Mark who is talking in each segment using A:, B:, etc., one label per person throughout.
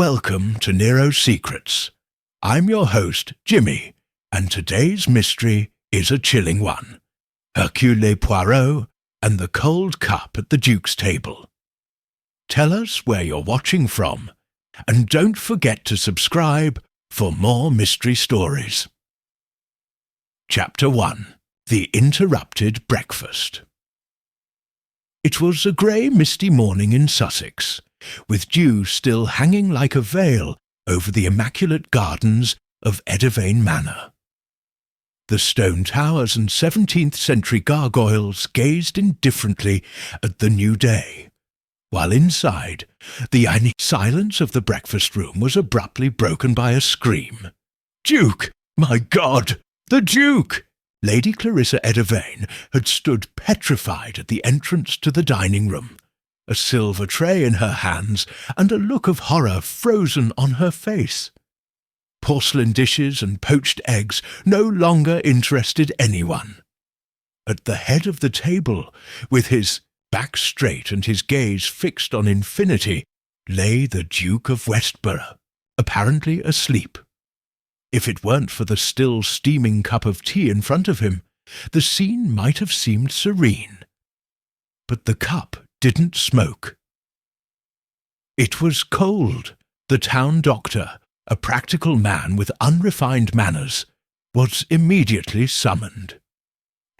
A: Welcome to Nero's Secrets. I'm your host, Jimmy, and today's mystery is a chilling one. Hercule Poirot and the cold cup at the Duke's table. Tell us where you're watching from, and don't forget to subscribe for more mystery stories. Chapter 1. The Interrupted Breakfast. It was a grey, misty morning in Sussex, with dew still hanging like a veil over the immaculate gardens of Eddervane Manor. The stone towers and 17th-century gargoyles gazed indifferently at the new day, while inside, the silence of the breakfast room was abruptly broken by a scream. "Duke! My God! The Duke!" Lady Clarissa Eddervane had stood petrified at the entrance to the dining room, a silver tray in her hands and a look of horror frozen on her face. Porcelain dishes and poached eggs no longer interested anyone. At the head of the table, with his back straight and his gaze fixed on infinity, lay the Duke of Westborough, apparently asleep. If it weren't for the still steaming cup of tea in front of him, the scene might have seemed serene. But the cup didn't smoke. It was cold. The town doctor, a practical man with unrefined manners, was immediately summoned.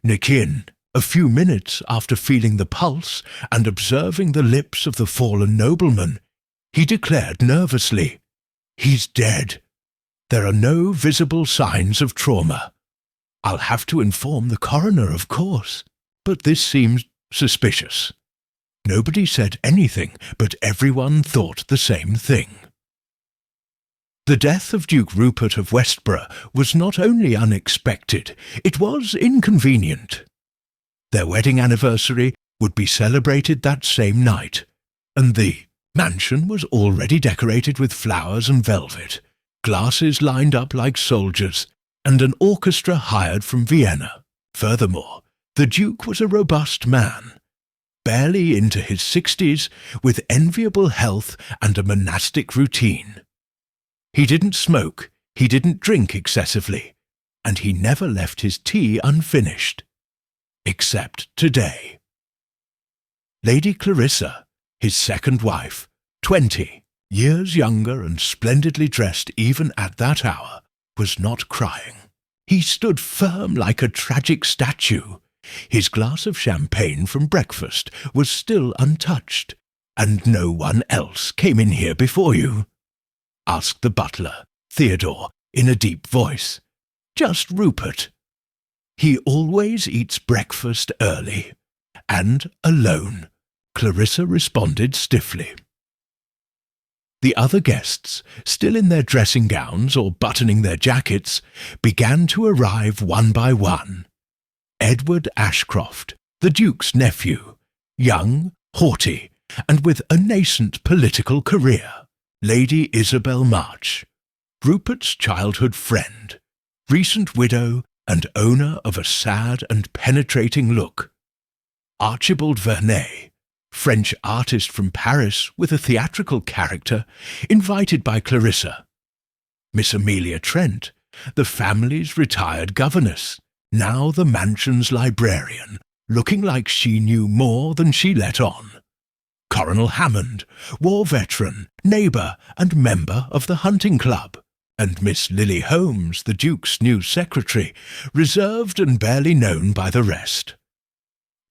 A: Nikin, a few minutes after feeling the pulse and observing the lips of the fallen nobleman, he declared nervously, "He's dead. There are no visible signs of trauma. I'll have to inform the coroner, of course, but this seems suspicious." Nobody said anything, but everyone thought the same thing. The death of Duke Rupert of Westborough was not only unexpected, it was inconvenient. Their wedding anniversary would be celebrated that same night, and the mansion was already decorated with flowers and velvet, glasses lined up like soldiers, and an orchestra hired from Vienna. Furthermore, the Duke was a robust man, barely into his 60s, with enviable health and a monastic routine. He didn't smoke, he didn't drink excessively, and he never left his tea unfinished. Except today. Lady Clarissa, his second wife, 20 years younger and splendidly dressed even at that hour, was not crying. He stood firm like a tragic statue. His glass of champagne from breakfast was still untouched. "And no one else came in here before you?" asked the butler, Theodore, in a deep voice. "Just Rupert. He always eats breakfast early, and alone," Clarissa responded stiffly. The other guests, still in their dressing gowns or buttoning their jackets, began to arrive one by one. Edward Ashcroft, the Duke's nephew, young, haughty, and with a nascent political career. Lady Isabel March, Rupert's childhood friend, recent widow and owner of a sad and penetrating look. Archibald Vernet, French artist from Paris with a theatrical character, invited by Clarissa. Miss Amelia Trent, the family's retired governess, now the mansion's librarian, looking like she knew more than she let on. Colonel Hammond, war veteran, neighbour and member of the hunting club, and Miss Lily Holmes, the Duke's new secretary, reserved and barely known by the rest.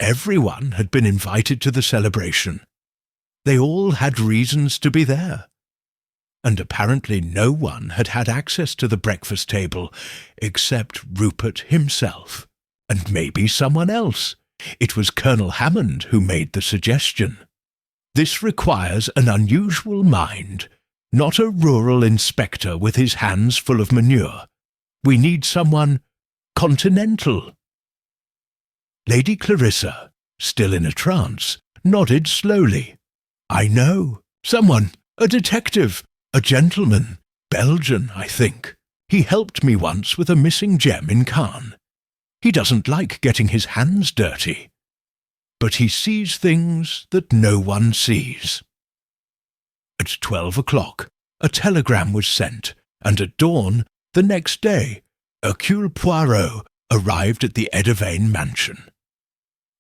A: Everyone had been invited to the celebration. They all had reasons to be there. And apparently no one had had access to the breakfast table except Rupert himself, and maybe someone else. It was Colonel Hammond who made the suggestion. This requires an unusual mind, not a rural inspector with his hands full of manure. We need someone continental. Lady Clarissa, still in a trance, nodded slowly. "I know. Someone. A detective. A gentleman. Belgian, I think. He helped me once with a missing gem in Cannes. He doesn't like getting his hands dirty. But he sees things that no one sees." At 12 o'clock, A telegram was sent, and at dawn the next day, Hercule Poirot arrived at the Eddervane mansion.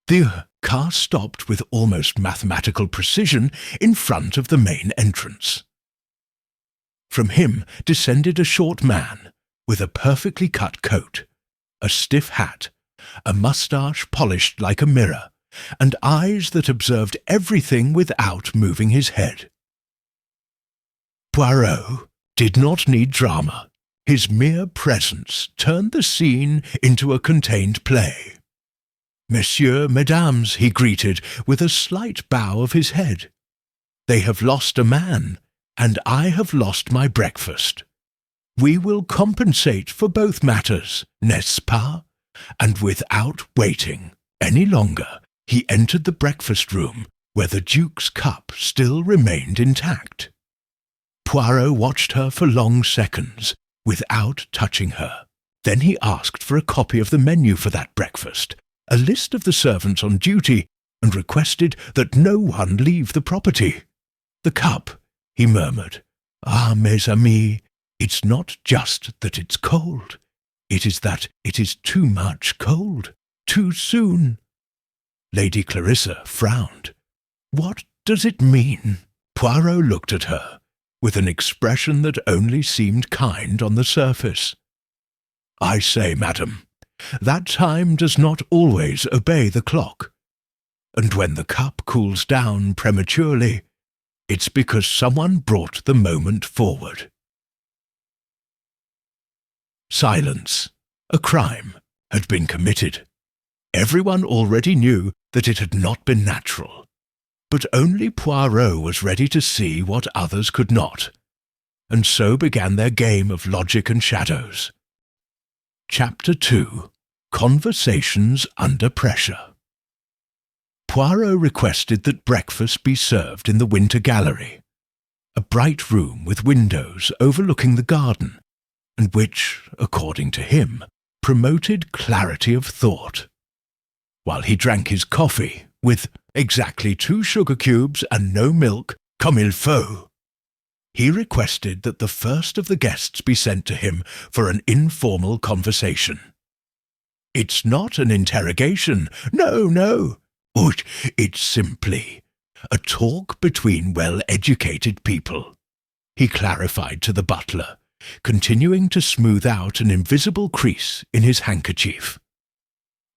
A: The car stopped with almost mathematical precision in front of the main entrance. From him descended a short man with a perfectly cut coat, a stiff hat, a moustache polished like a mirror, and eyes that observed everything without moving his head. Poirot did not need drama. His mere presence turned the scene into a contained play. "Messieurs, mesdames," he greeted with a slight bow of his head. "They have lost a man, and I have lost my breakfast. We will compensate for both matters, n'est-ce pas?" And without waiting any longer, he entered the breakfast room where the Duke's cup still remained intact. Poirot watched her for long seconds without touching her. Then he asked for a copy of the menu for that breakfast, a list of the servants on duty, and requested that no one leave the property. "The cup," he murmured. "Ah, mes amis, it's not just that it's cold. It is that it is too much cold, too soon." Lady Clarissa frowned. "What does it mean?" Poirot looked at her, with an expression that only seemed kind on the surface. "I say, madam, that time does not always obey the clock. And when the cup cools down prematurely, it's because someone brought the moment forward." Silence. A crime had been committed. Everyone already knew that it had not been natural. But only Poirot was ready to see what others could not. And so began their game of logic and shadows. Chapter 2. Conversations Under Pressure. Poirot requested that breakfast be served in the Winter Gallery, a bright room with windows overlooking the garden, and which, according to him, promoted clarity of thought. While he drank his coffee, with exactly 2 sugar cubes and no milk, comme il faut, he requested that the first of the guests be sent to him for an informal conversation. "It's not an interrogation. No. It's simply a talk between well-educated people," he clarified to the butler, continuing to smooth out an invisible crease in his handkerchief.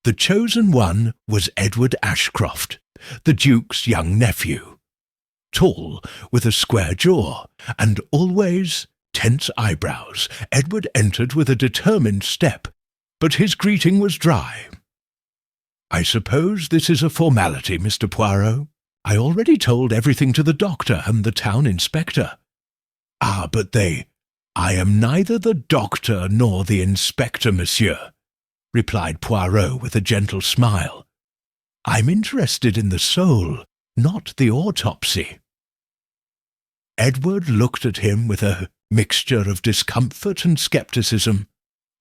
A: The chosen one was Edward Ashcroft, the Duke's young nephew. Tall, with a square jaw, and always tense eyebrows, Edward entered with a determined step, but his greeting was dry. "I suppose this is a formality, Mr. Poirot. I already told everything to the doctor and the town inspector." "Ah, but I am neither the doctor nor the inspector, monsieur," replied Poirot with a gentle smile. "I'm interested in the soul, not the autopsy." Edward looked at him with a mixture of discomfort and scepticism.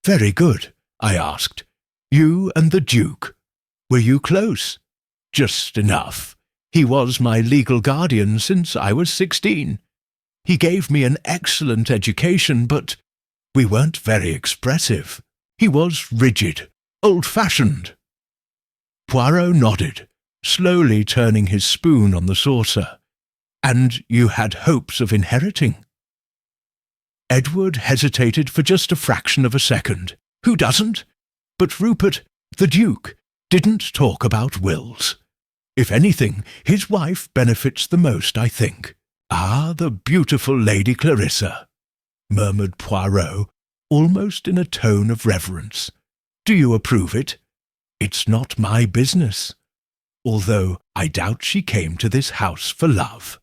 A: "Very good," I asked. "You and the Duke, were you close?" "Just enough. He was my legal guardian since I was 16. He gave me an excellent education, but we weren't very expressive. He was rigid, old-fashioned." Poirot nodded, slowly turning his spoon on the saucer. "And you had hopes of inheriting?" Edward hesitated for just a fraction of a second. "Who doesn't? But Rupert, the Duke, didn't talk about wills. If anything, his wife benefits the most, I think." "Ah, the beautiful Lady Clarissa," murmured Poirot, almost in a tone of reverence. "Do you approve it? It's not my business, although I doubt she came to this house for love."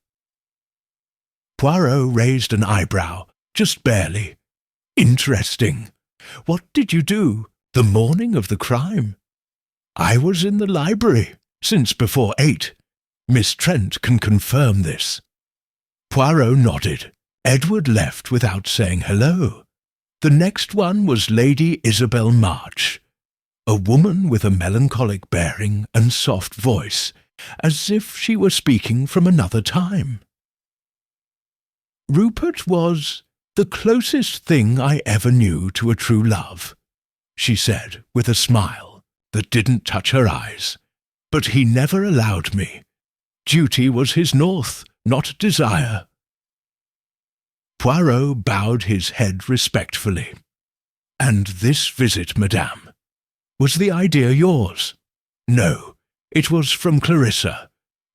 A: Poirot raised an eyebrow, just barely. "Interesting. What did you do the morning of the crime?" "I was in the library since before 8. Miss Trent can confirm this." Poirot nodded. Edward left without saying hello. The next one was Lady Isabel March, a woman with a melancholic bearing and soft voice, as if she were speaking from another time. Rupert was the closest thing I ever knew to a true love, she said with a smile that didn't touch her eyes. But he never allowed me. Duty was his north, not desire. Poirot bowed his head respectfully. And this visit, madame, was the idea yours? No, it was from Clarissa.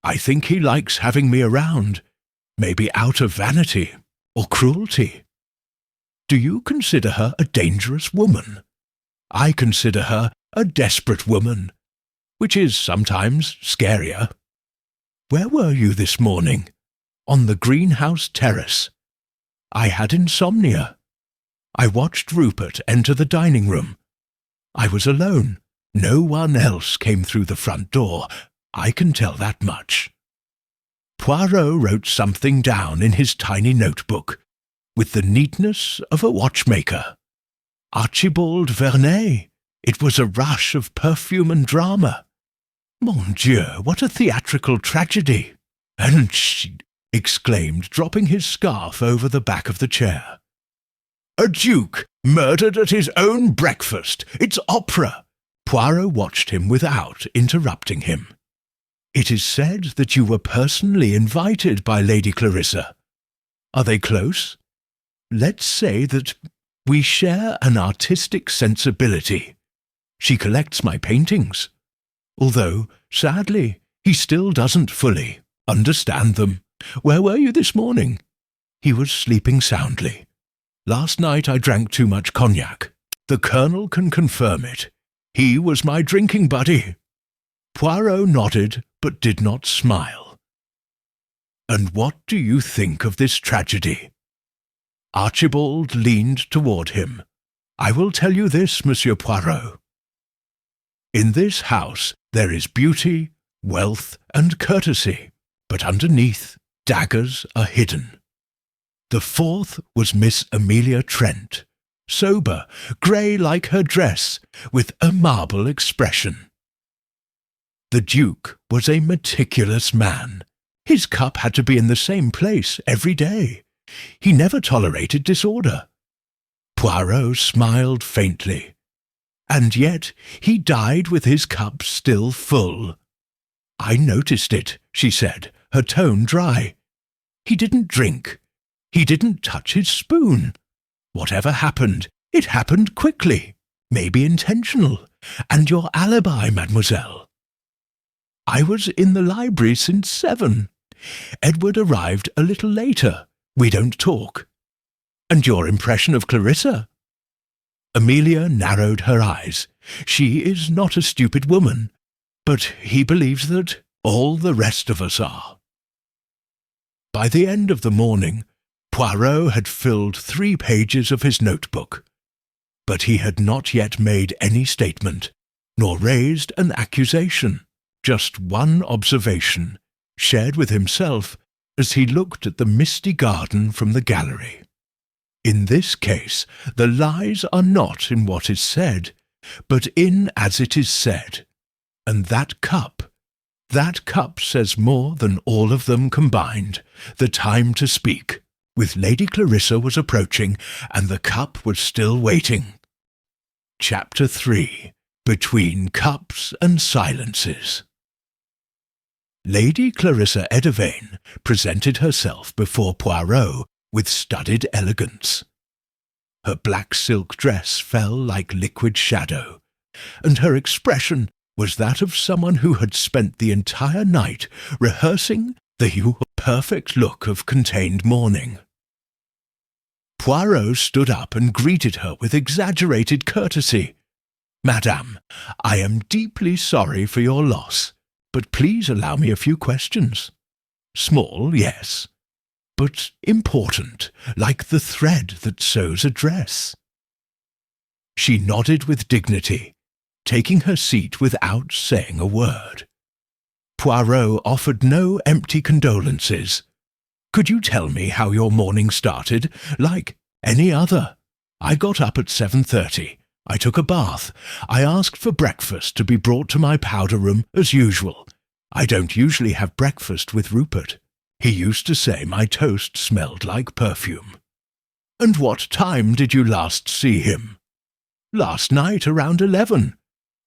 A: I think he likes having me around, maybe out of vanity or cruelty. Do you consider her a dangerous woman? I consider her a desperate woman, which is sometimes scarier. Where were you this morning? On the greenhouse terrace. I had insomnia. I watched Rupert enter the dining room. I was alone. No one else came through the front door. I can tell that much. Poirot wrote something down in his tiny notebook, with the neatness of a watchmaker. Archibald Vernet. It was a rush of perfume and drama. Mon Dieu, what a theatrical tragedy! And she exclaimed, dropping his scarf over the back of the chair. A duke murdered at his own breakfast! It's opera! Poirot watched him without interrupting him. It is said that you were personally invited by Lady Clarissa. Are they close? Let's say that we share an artistic sensibility. She collects my paintings, although, sadly, he still doesn't fully understand them. Where were you this morning? He was sleeping soundly. Last night I drank too much cognac. The Colonel can confirm it. He was my drinking buddy. Poirot nodded, but did not smile. And what do you think of this tragedy? Archibald leaned toward him. I will tell you this, Monsieur Poirot. In this house there is beauty, wealth, and courtesy, but underneath, daggers are hidden. The fourth was Miss Amelia Trent, sober, grey like her dress, with a marble expression. The Duke was a meticulous man. His cup had to be in the same place every day. He never tolerated disorder. Poirot smiled faintly. And yet he died with his cup still full. I noticed it, she said, her tone dry. He didn't drink. He didn't touch his spoon. Whatever happened, it happened quickly, maybe intentional. And your alibi, mademoiselle? I was in the library since 7. Edward arrived a little later. We don't talk. And your impression of Clarissa? Amelia narrowed her eyes. She is not a stupid woman, but he believes that all the rest of us are. By the end of the morning, Poirot had filled 3 pages of his notebook, but he had not yet made any statement, nor raised an accusation, just one observation, shared with himself as he looked at the misty garden from the gallery. In this case, the lies are not in what is said, but in as it is said. And that cup says more than all of them combined. The time to speak, with Lady Clarissa, was approaching, and the cup was still waiting. Chapter 3. Between Cups and Silences. Lady Clarissa Edevane presented herself before Poirot with studied elegance. Her black silk dress fell like liquid shadow, and her expression was that of someone who had spent the entire night rehearsing the perfect look of contained mourning. Poirot stood up and greeted her with exaggerated courtesy. Madame, I am deeply sorry for your loss, but please allow me a few questions. Small, yes, but important, like the thread that sews a dress. She nodded with dignity, taking her seat without saying a word. Poirot offered no empty condolences. Could you tell me how your morning started? Like any other. I got up at 7:30. I took a bath. I asked for breakfast to be brought to my powder room as usual. I don't usually have breakfast with Rupert. He used to say my toast smelled like perfume. And what time did you last see him? Last night around 11.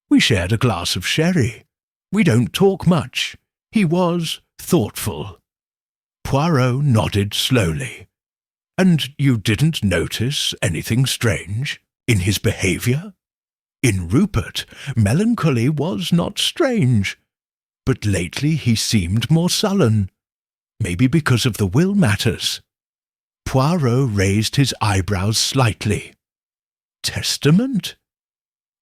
A: We shared a glass of sherry. We don't talk much. He was thoughtful. Poirot nodded slowly. And you didn't notice anything strange in his behaviour? In Rupert, melancholy was not strange, but lately he seemed more sullen, maybe because of the will matters. Poirot raised his eyebrows slightly. Testament?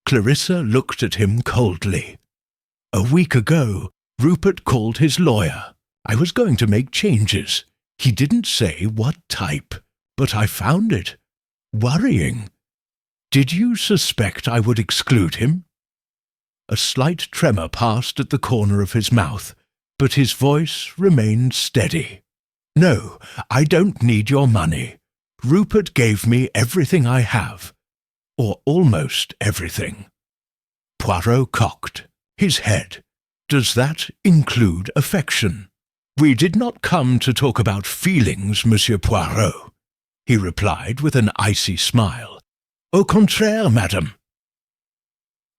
A: Clarissa looked at him coldly. A week ago, Rupert called his lawyer. I was going to make changes. He didn't say what type, but I found it. Worrying. Did you suspect I would exclude him? A slight tremor passed at the corner of his mouth, but his voice remained steady. No, I don't need your money. Rupert gave me everything I have, or almost everything. Poirot cocked his head. Does that include affection? We did not come to talk about feelings, Monsieur Poirot, he replied with an icy smile. Au contraire, madame.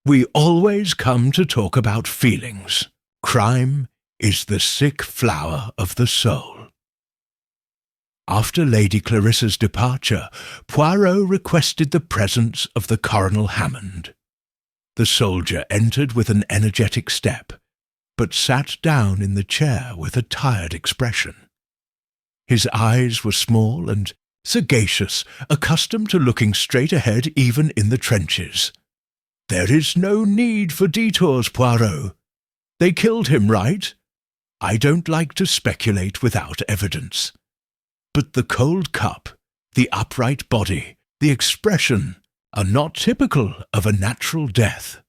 A: We always come to talk about feelings. Crime is the sick flower of the soul. After Lady Clarissa's departure, Poirot requested the presence of the Colonel Hammond. The soldier entered with an energetic step, but sat down in the chair with a tired expression. His eyes were small and sagacious, accustomed to looking straight ahead even in the trenches. There is no need for detours, Poirot. They killed him, right? I don't like to speculate without evidence. But the cold cup, the upright body, the expression are not typical of a natural death.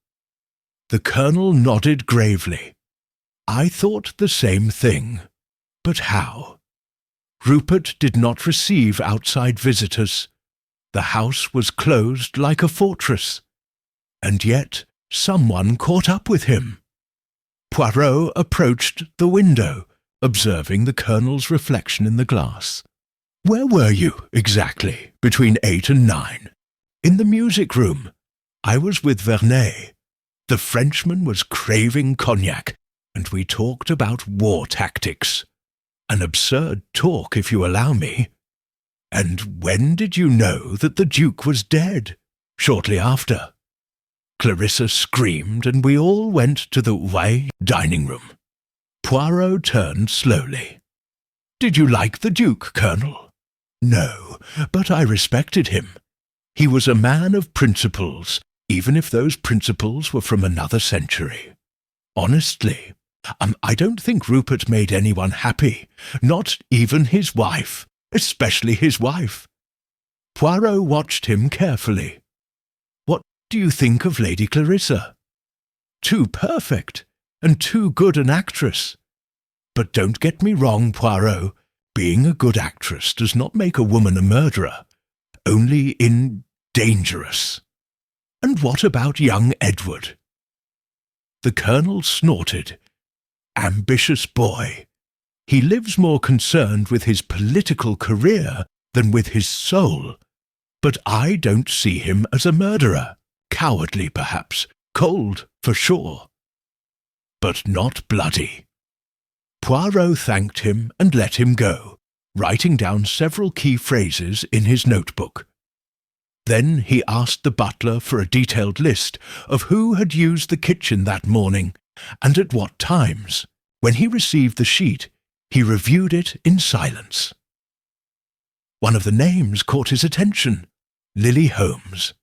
A: The Colonel nodded gravely. I thought the same thing. But how? Rupert did not receive outside visitors. The house was closed like a fortress. And yet someone caught up with him. Poirot approached the window, observing the Colonel's reflection in the glass. Where were you, exactly, between 8 and 9? In the music room. I was with Vernet. The Frenchman was craving cognac, and we talked about war tactics. An absurd talk, if you allow me. And when did you know that the Duke was dead? Shortly after. Clarissa screamed, and we all went to the Way dining room. Poirot turned slowly. Did you like the Duke, Colonel? No, but I respected him. He was a man of principles, even if those principles were from another century. Honestly, I don't think Rupert made anyone happy, not even his wife, especially his wife. Poirot watched him carefully. What do you think of Lady Clarissa? Too perfect, and too good an actress. But don't get me wrong, Poirot. Being a good actress does not make a woman a murderer, only in dangerous. And what about young Edward? The Colonel snorted. Ambitious boy. He lives more concerned with his political career than with his soul. But I don't see him as a murderer. Cowardly, perhaps. Cold, for sure. But not bloody. Poirot thanked him and let him go, writing down several key phrases in his notebook. Then he asked the butler for a detailed list of who had used the kitchen that morning and at what times. When he received the sheet, he reviewed it in silence. One of the names caught his attention, Lily Holmes.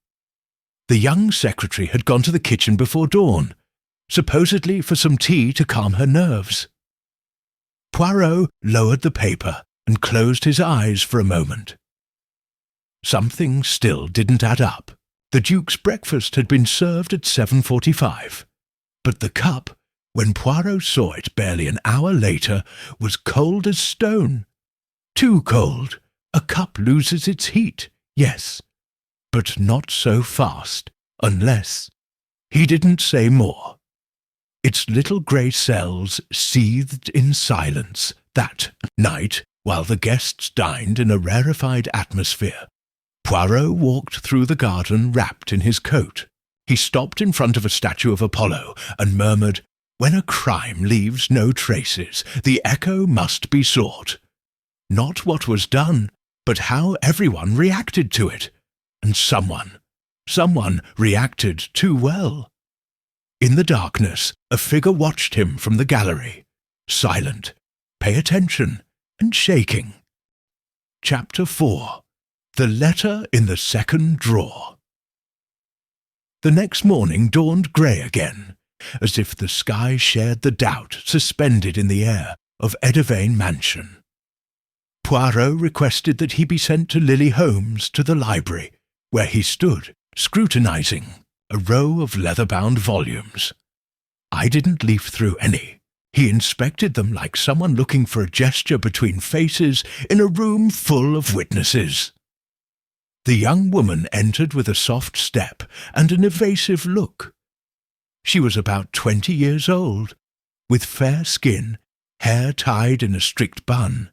A: The young secretary had gone to the kitchen before dawn, supposedly for some tea to calm her nerves. Poirot lowered the paper and closed his eyes for a moment. Something still didn't add up. The Duke's breakfast had been served at 7:45, but the cup, when Poirot saw it barely an hour later, was cold as stone. Too cold. A cup loses its heat, yes, but not so fast, unless— He didn't say more. Its little grey cells seethed in silence, That night, while the guests dined in a rarefied atmosphere, Poirot walked through the garden wrapped in his coat. He stopped in front of a statue of Apollo and murmured, "When a crime leaves no traces, the echo must be sought." Not what was done, but how everyone reacted to it. And someone reacted too well. In the darkness, a figure watched him from the gallery, silent, pay attention, and shaking. Chapter 4. The Letter in the Second Drawer. The next morning dawned grey again, as if the sky shared the doubt suspended in the air of Edevane Mansion. Poirot requested that he be sent to Lily Holmes to the library, where he stood, scrutinizing a row of leather-bound volumes. I didn't leaf through any. He inspected them like someone looking for a gesture between faces in a room full of witnesses. The young woman entered with a soft step and an evasive look. She was about 20 years old, with fair skin, hair tied in a strict bun,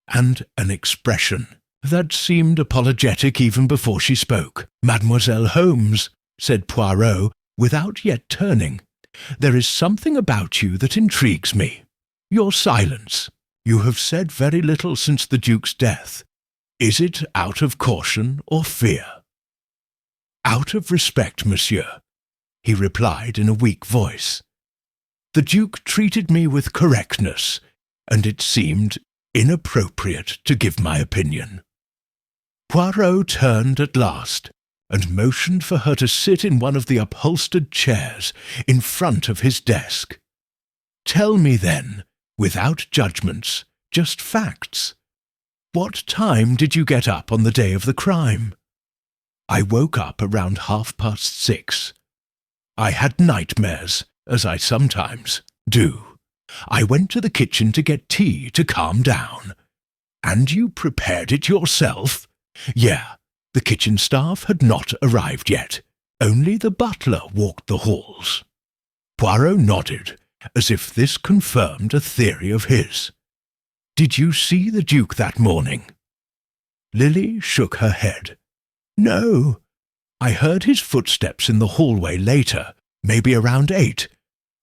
A: and an expression that seemed apologetic even before she spoke. "Mademoiselle Holmes," said Poirot, without yet turning, "there is something about you that intrigues me. Your silence. You have said very little since the Duke's death. Is it out of caution or fear?" "Out of respect, monsieur," he replied in a weak voice. "The Duke treated me with correctness, and it seemed inappropriate to give my opinion." Poirot turned at last and motioned for her to sit in one of the upholstered chairs in front of his desk. "Tell me then, without judgments, just facts. What time did you get up on the day of the crime?" "I woke up around 6:30. I had nightmares, as I sometimes do. I went to the kitchen to get tea to calm down." "And you prepared it yourself?" "Yeah. The kitchen staff had not arrived yet. Only the butler walked the halls." Poirot nodded, as if this confirmed a theory of his. "Did you see the Duke that morning?" Lily shook her head. "No. I heard his footsteps in the hallway later, maybe around 8,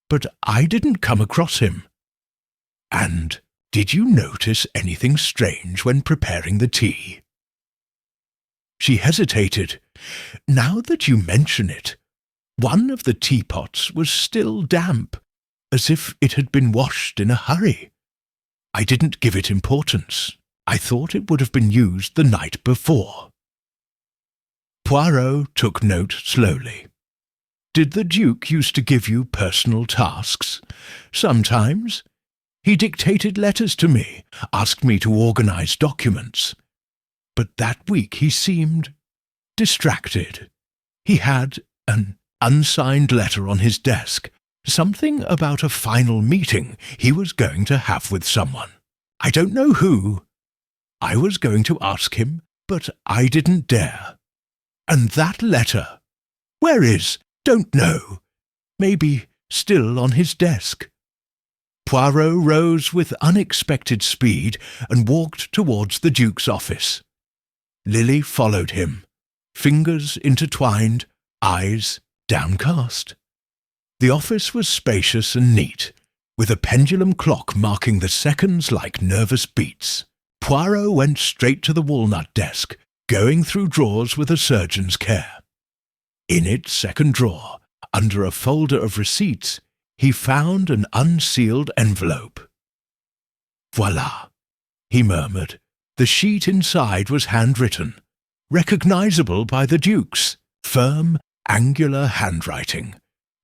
A: but I didn't come across him." "And did you notice anything strange when preparing the tea?" She hesitated. "Now that you mention it, one of the teapots was still damp, as if it had been washed in a hurry. I didn't give it importance. I thought it would have been used the night before." Poirot took note slowly. "Did the Duke used to give you personal tasks?" "Sometimes. He dictated letters to me, asked me to organize documents. But that week he seemed distracted. He had an unsigned letter on his desk, something about a final meeting he was going to have with someone. I don't know who. I was going to ask him, but I didn't dare. And that letter, where is? Don't know. Maybe still on his desk." Poirot rose with unexpected speed and walked towards the Duke's office. Lily followed him, fingers intertwined, eyes downcast. The office was spacious and neat, with a pendulum clock marking the seconds like nervous beats. Poirot went straight to the walnut desk, going through drawers with a surgeon's care. In its second drawer, under a folder of receipts, he found an unsealed envelope. "Voilà," he murmured. The sheet inside was handwritten, recognizable by the Duke's, firm, angular handwriting.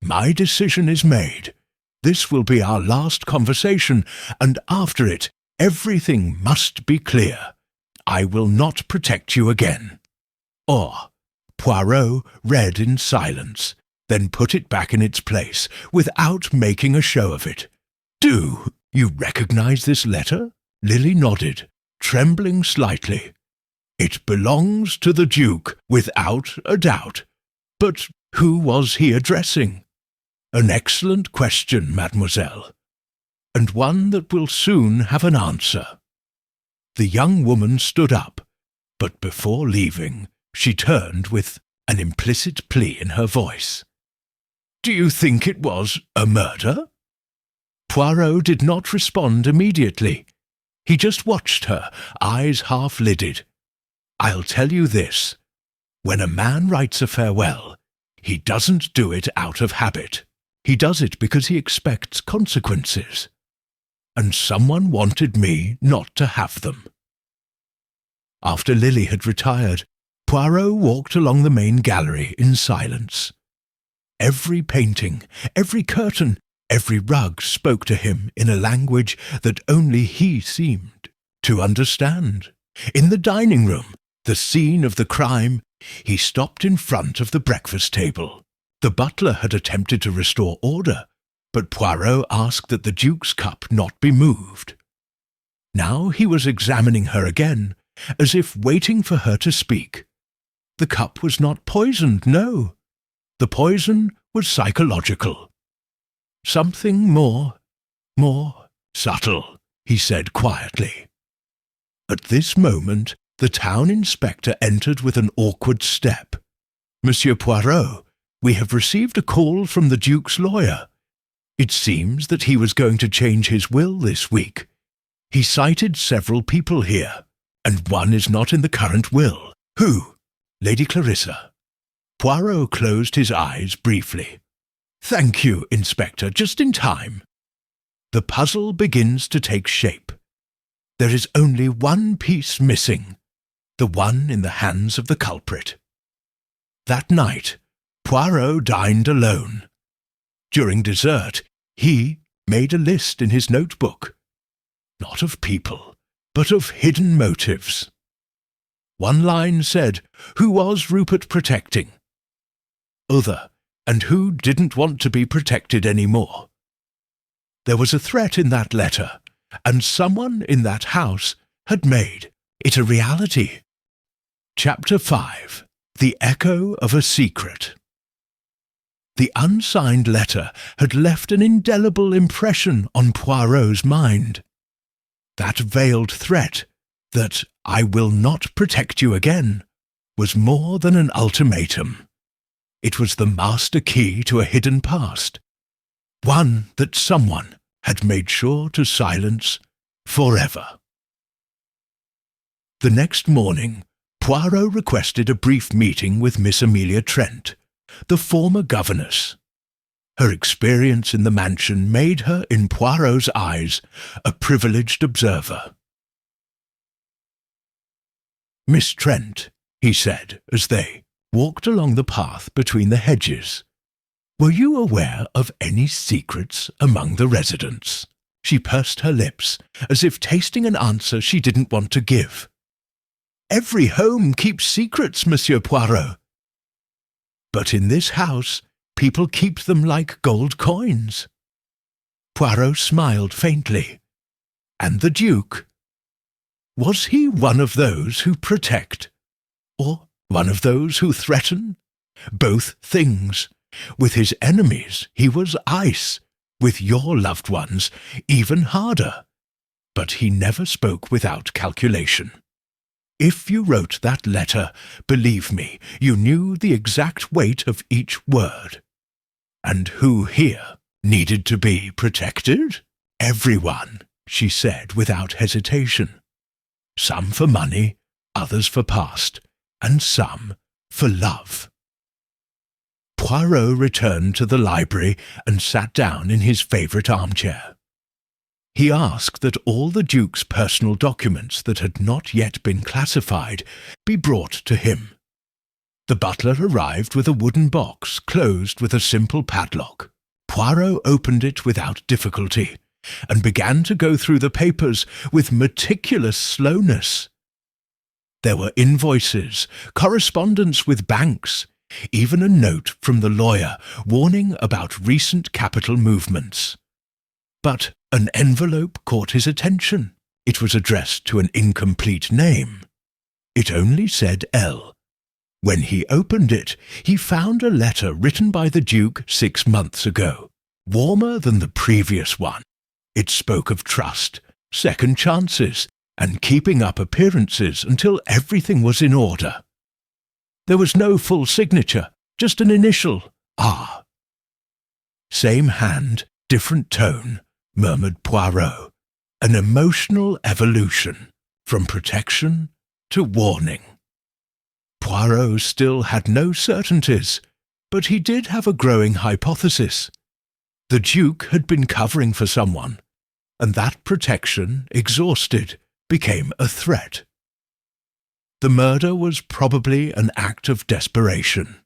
A: "My decision is made. This will be our last conversation, and after it, everything must be clear. I will not protect you again." Or, Poirot read in silence, then put it back in its place, without making a show of it. "Do you recognize this letter?" Lily nodded, trembling slightly. "It belongs to the Duke, without a doubt. But who was he addressing?" "An excellent question, mademoiselle." and one that will soon have an answer." The young woman stood up, but before leaving, she turned with an implicit plea in her voice. "Do you think it was a murder?" Poirot did not respond immediately. He just watched her, eyes half-lidded. "I'll tell you this. When a man writes a farewell, he doesn't do it out of habit. He does it because he expects consequences. And someone wanted me not to have them." After Lily had retired, Poirot walked along the main gallery in silence. Every painting, every curtain, every rug spoke to him in a language that only he seemed to understand. In the dining room, the scene of the crime, he stopped in front of the breakfast table. The butler had attempted to restore order, but Poirot asked that the Duke's cup not be moved. Now he was examining her again, as if waiting for her to speak. The cup was not poisoned, no. The poison was psychological. "Something more subtle," he said quietly. At this moment, the town inspector entered with an awkward step. "Monsieur Poirot, we have received a call from the Duke's lawyer. It seems that he was going to change his will this week. He cited several people here, and one is not in the current will." "Who?" "Lady Clarissa." Poirot closed his eyes briefly. "Thank you, Inspector, just in time. The puzzle begins to take shape. There is only one piece missing, the one in the hands of the culprit." That night, Poirot dined alone. During dessert, he made a list in his notebook, not of people, but of hidden motives. One line said, "Who was Rupert protecting?" Other, "And who didn't want to be protected anymore?" There was a threat in that letter, and someone in that house had made it a reality. Chapter 5. The Echo of a Secret. The unsigned letter had left an indelible impression on Poirot's mind. That veiled threat, that "I will not protect you again," was more than an ultimatum. It was the master key to a hidden past, one that someone had made sure to silence forever. The next morning, Poirot requested a brief meeting with Miss Amelia Trent, the former governess. Her experience in the mansion made her, in Poirot's eyes, a privileged observer. "Miss Trent," he said, as they walked along the path between the hedges, "were you aware of any secrets among the residents?" She pursed her lips, as if tasting an answer she didn't want to give. "Every home keeps secrets, Monsieur Poirot. But in this house, people keep them like gold coins." Poirot smiled faintly. "And the Duke? Was he one of those who protect, or one of those who threaten? Both things. With his enemies he was ice, with your loved ones even harder. But he never spoke without calculation. If you wrote that letter, believe me, you knew the exact weight of each word. And who here needed to be protected? Everyone," she said without hesitation. "Some for money, others for past, and some for love." Poirot returned to the library and sat down in his favourite armchair. He asked that all the Duke's personal documents that had not yet been classified be brought to him. The butler arrived with a wooden box closed with a simple padlock. Poirot opened it without difficulty and began to go through the papers with meticulous slowness. There were invoices, correspondence with banks, even a note from the lawyer warning about recent capital movements. But an envelope caught his attention. It was addressed to an incomplete name. It only said L. When he opened it, he found a letter written by the Duke 6 months ago, warmer than the previous one. It spoke of trust, second chances, and keeping up appearances until everything was in order. There was no full signature, just an initial R. Same hand, different tone, murmured Poirot. An emotional evolution, from protection to warning. Poirot still had no certainties, but he did have a growing hypothesis. The Duke had been covering for someone, and that protection, exhausted, became a threat. The murder was probably an act of desperation.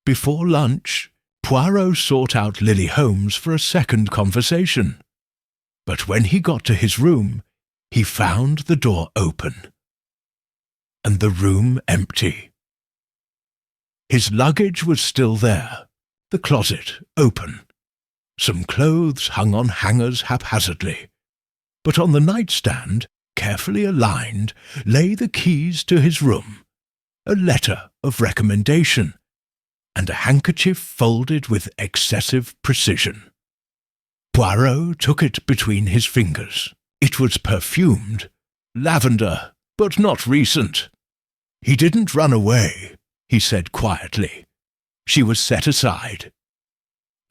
A: Before lunch, Poirot sought out Lily Holmes for a second conversation. But when he got to his room, he found the door open, and the room empty. His luggage was still there, the closet open. Some clothes hung on hangers haphazardly, but on the nightstand, carefully aligned, lay the keys to his room, a letter of recommendation, and a handkerchief folded with excessive precision. Poirot took it between his fingers. It was perfumed, lavender, but not recent. He didn't run away, he said quietly. She was set aside.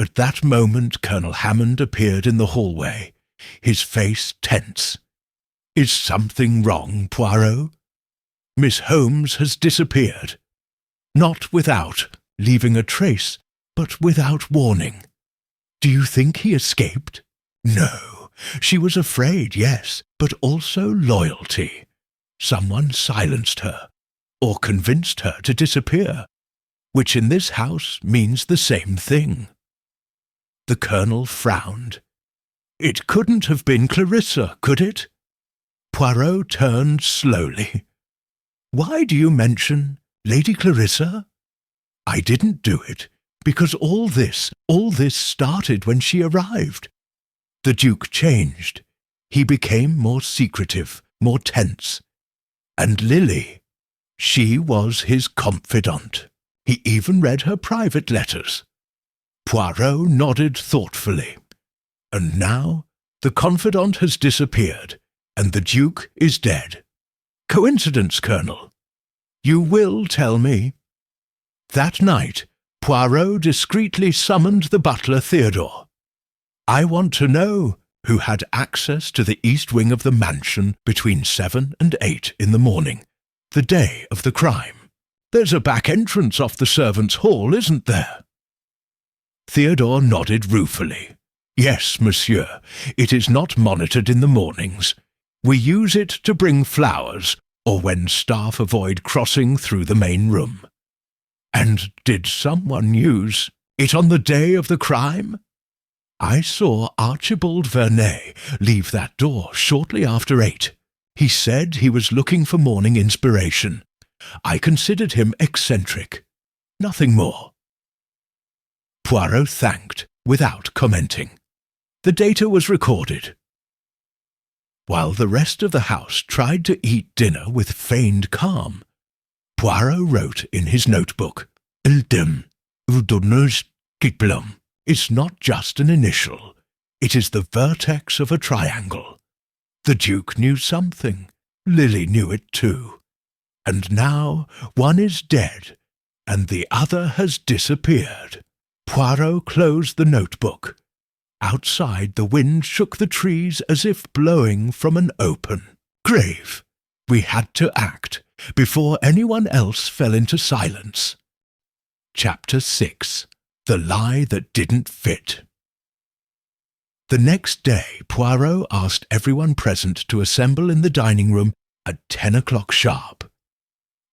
A: At that moment Colonel Hammond appeared in the hallway, his face tense. "Is something wrong, Poirot? Miss Holmes has disappeared. Not without leaving a trace, but without warning. Do you think he escaped? No. She was afraid, yes, but also loyalty. Someone silenced her, or convinced her to disappear, which in this house means the same thing." The Colonel frowned. "It couldn't have been Clarissa, could it?" Poirot turned slowly. "Why do you mention Lady Clarissa?" "I didn't do it, because all this started when she arrived. The Duke changed. He became more secretive, more tense. And Lily, she was his confidant. He even read her private letters." Poirot nodded thoughtfully. "And now the confidant has disappeared, and the Duke is dead. Coincidence, Colonel? You will tell me?" That night, Poirot discreetly summoned the butler Theodore. "I want to know who had access to the east wing of the mansion between 7 and 8 in the morning, the day of the crime. There's a back entrance off the servants' hall, isn't there?" Theodore nodded ruefully. "Yes, monsieur. It is not monitored in the mornings. We use it to bring flowers, or when staff avoid crossing through the main room." "And did someone use it on the day of the crime?" "I saw Archibald Vernet leave that door shortly after 8. He said he was looking for morning inspiration. I considered him eccentric. Nothing more." Poirot thanked, without commenting. The data was recorded. While the rest of the house tried to eat dinner with feigned calm, Poirot wrote in his notebook, "Ildem, udonus kiplum." It's not just an initial. It is the vertex of a triangle. The Duke knew something. Lily knew it too. And now one is dead, and the other has disappeared. Poirot closed the notebook. Outside the wind shook the trees as if blowing from an open grave. We had to act before anyone else fell into silence. Chapter 6. The Lie That Didn't Fit. The next day Poirot asked everyone present to assemble in the dining room at 10 o'clock sharp.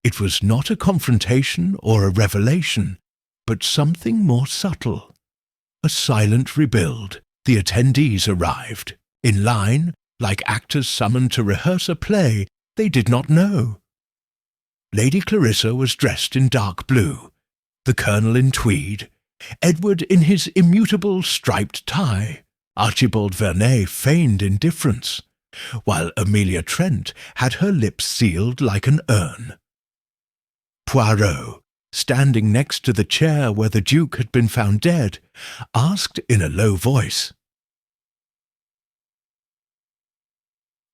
A: It was not a confrontation or a revelation, but something more subtle. A silent rebuild. The attendees arrived. In line, like actors summoned to rehearse a play they did not know. Lady Clarissa was dressed in dark blue, the Colonel in tweed, Edward in his immutable striped tie. Archibald Vernet feigned indifference, while Amelia Trent had her lips sealed like an urn. Poirot, standing next to the chair where the Duke had been found dead, asked in a low voice,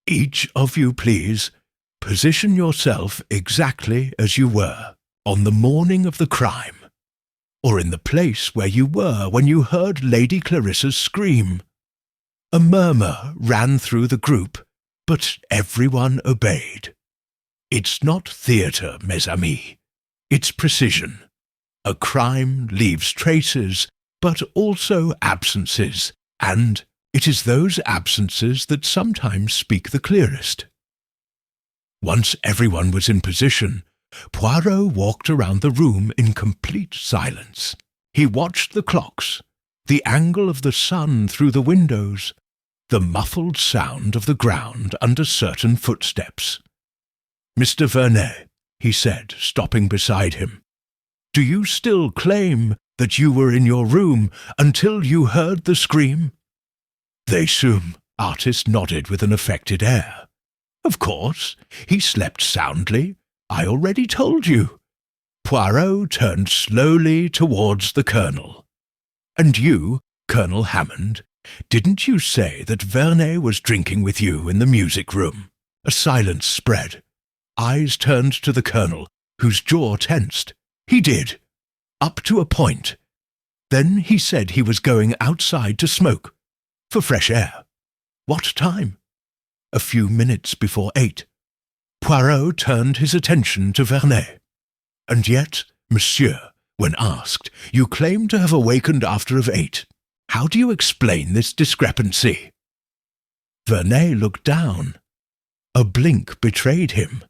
A: Each of you, please, position yourself exactly as you were on the morning of the crime, or in the place where you were when you heard Lady Clarissa's scream. A murmur ran through the group, but everyone obeyed. It's not theatre, mes amis. It's precision. A crime leaves traces, but also absences, and it is those absences that sometimes speak the clearest. Once everyone was in position, Poirot walked around the room in complete silence. He watched the clocks, the angle of the sun through the windows, the muffled sound of the ground under certain footsteps. "Mr. Vernet," he said, stopping beside him, "do you still claim that you were in your room until you heard the scream?" They assume. Artist nodded with an affected air. "Of course, he slept soundly. I already told you." Poirot turned slowly towards the Colonel. "And you, Colonel Hammond, didn't you say that Vernet was drinking with you in the music room?" A silence spread. Eyes turned to the Colonel, whose jaw tensed. "He did. Up to a point. Then he said he was going outside to smoke. For fresh air. What time?" "A few minutes before 8. Poirot turned his attention to Vernet. "And yet, monsieur, when asked, you claim to have awakened after 8. How do you explain this discrepancy?" Vernet looked down. A blink betrayed him.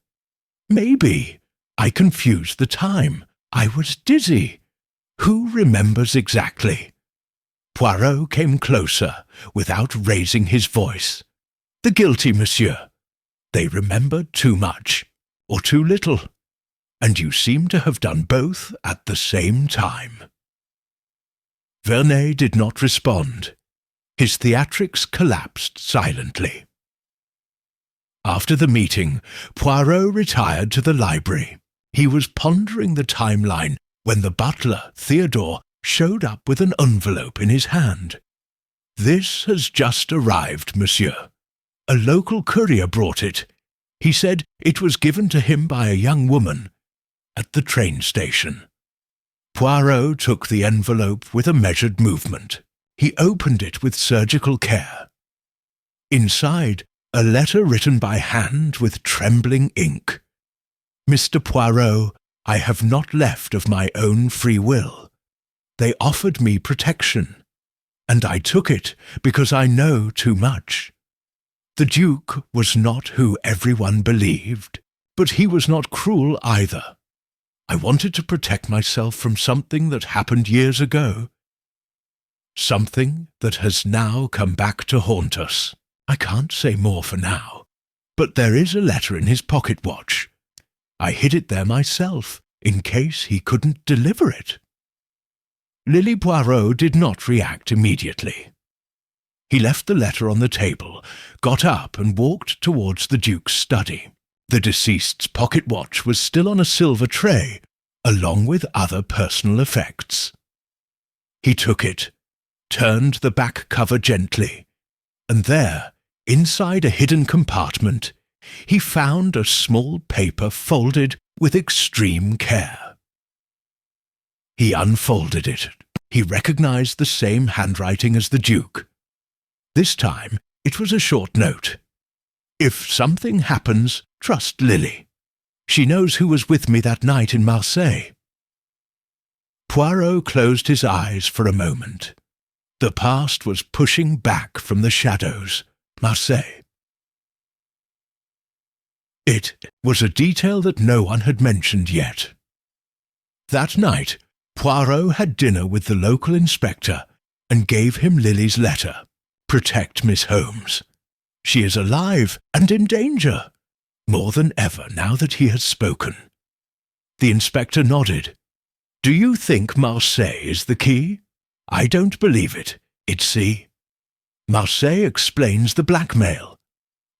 A: "Maybe. I confused the time. I was dizzy. Who remembers exactly?" Poirot came closer, without raising his voice. "The guilty, monsieur. They remembered too much, or too little, and you seem to have done both at the same time." Vernet did not respond. His theatrics collapsed silently. After the meeting, Poirot retired to the library. He was pondering the timeline when the butler, Theodore, showed up with an envelope in his hand. "This has just arrived, monsieur. A local courier brought it. He said it was given to him by a young woman at the train station." Poirot took the envelope with a measured movement. He opened it with surgical care. Inside, a letter written by hand with trembling ink. "Mr. Poirot, I have not left of my own free will. They offered me protection, and I took it because I know too much. The Duke was not who everyone believed, but he was not cruel either. I wanted to protect myself from something that happened years ago. Something that has now come back to haunt us. I can't say more for now, but there is a letter in his pocket watch. I hid it there myself, in case he couldn't deliver it." Lily Poirot did not react immediately. He left the letter on the table, got up and walked towards the Duke's study. The deceased's pocket watch was still on a silver tray, along with other personal effects. He took it, turned the back cover gently, and there, inside a hidden compartment, he found a small paper folded with extreme care. He unfolded it. He recognized the same handwriting as the Duke. This time it was a short note. "If something happens, trust Lily. She knows who was with me that night in Marseille." Poirot closed his eyes for a moment. The past was pushing back from the shadows. Marseille. It was a detail that no one had mentioned yet. That night, Poirot had dinner with the local inspector and gave him Lily's letter. "Protect Miss Holmes. She is alive and in danger, more than ever now that he has spoken." The inspector nodded. "Do you think Marseille is the key? I don't believe it. It's C. Marseille explains the blackmail,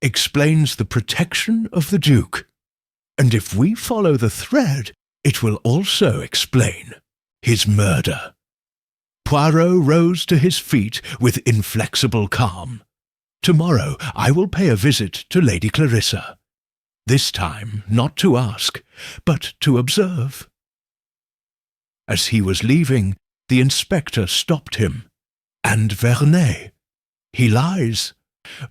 A: explains the protection of the Duke, and if we follow the thread, it will also explain his murder." Poirot rose to his feet with inflexible calm. Tomorrow I will pay a visit to Lady Clarissa. This time not to ask, but to observe." As he was leaving, the inspector stopped him. "And Vernet? He lies,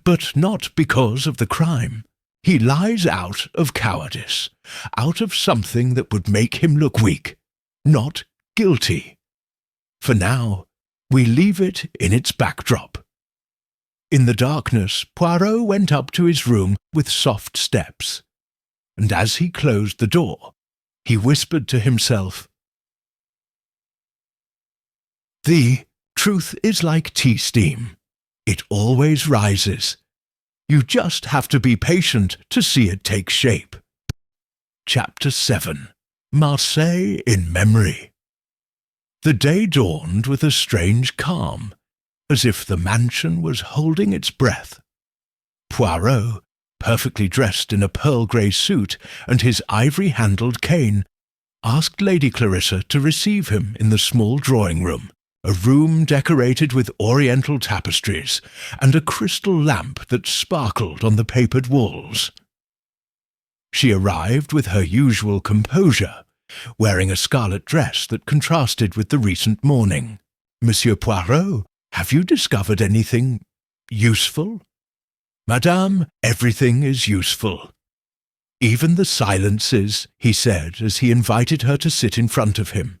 A: but not because of the crime. He lies out of cowardice, out of something that would make him look weak, not guilty. For now, we leave it in its backdrop." In the darkness, Poirot went up to his room with soft steps, and as he closed the door, he whispered to himself, "The truth is like tea steam. It always rises. You just have to be patient to see it take shape." Chapter 7. Marseille in Memory. The day dawned with a strange calm, as if the mansion was holding its breath. Poirot, perfectly dressed in a pearl-grey suit and his ivory-handled cane, asked Lady Clarissa to receive him in the small drawing-room, a room decorated with oriental tapestries and a crystal lamp that sparkled on the papered walls. She arrived with her usual composure, wearing a scarlet dress that contrasted with the recent mourning. "Monsieur Poirot, have you discovered anything useful?" "Madame, everything is useful. Even the silences," he said as he invited her to sit in front of him.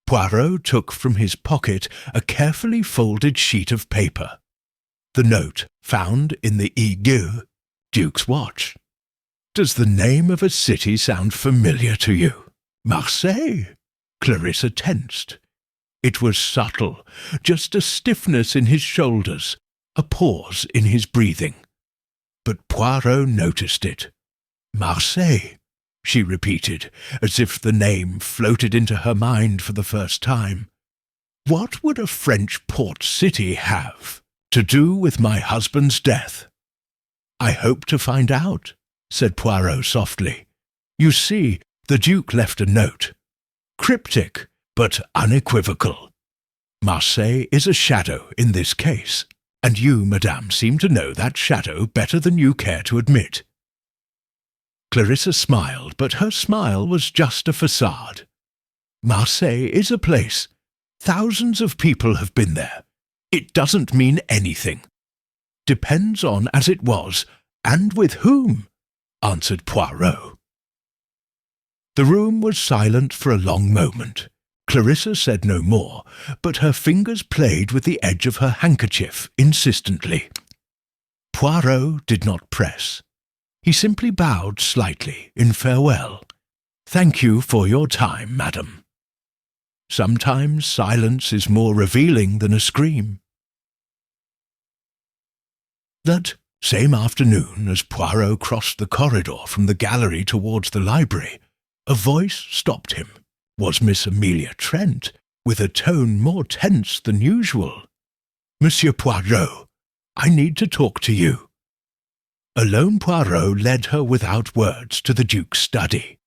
A: Poirot took from his pocket a carefully folded sheet of paper. The note found in the aiguille, Duke's watch. "Does the name of a city sound familiar to you?" "Marseille?" Clarissa tensed. It was subtle, just a stiffness in his shoulders, a pause in his breathing. But Poirot noticed it. "Marseille," she repeated, as if the name floated into her mind for the first time. "What would a French port city have to do with my husband's death?" "I hope to find out," said Poirot softly. "You see, the Duke left a note. Cryptic, but unequivocal. Marseille is a shadow in this case, and you, madame, seem to know that shadow better than you care to admit." Clarissa smiled, but her smile was just a facade. "Marseille is a place. Thousands of people have been there. It doesn't mean anything. Depends on as it was, and with whom," answered Poirot. The room was silent for a long moment. Clarissa said no more, but her fingers played with the edge of her handkerchief insistently. Poirot did not press. He simply bowed slightly in farewell. "Thank you for your time, madam." Sometimes silence is more revealing than a scream. That same afternoon, as Poirot crossed the corridor from the gallery towards the library, a voice stopped him. Was Miss Amelia Trent, with a tone more tense than usual. "Monsieur Poirot, I need to talk to you." Alone, Poirot led her without words to the Duke's study.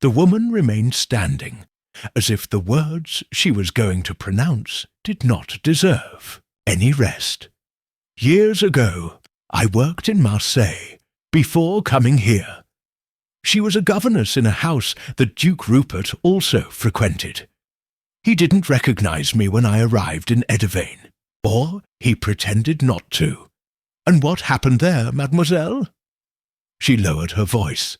A: The woman remained standing, as if the words she was going to pronounce did not deserve any rest. "Years ago, I worked in Marseille, before coming here. She was a governess in a house that Duke Rupert also frequented. He didn't recognize me when I arrived in Edivane, or he pretended not to. And what happened there, mademoiselle?" She lowered her voice.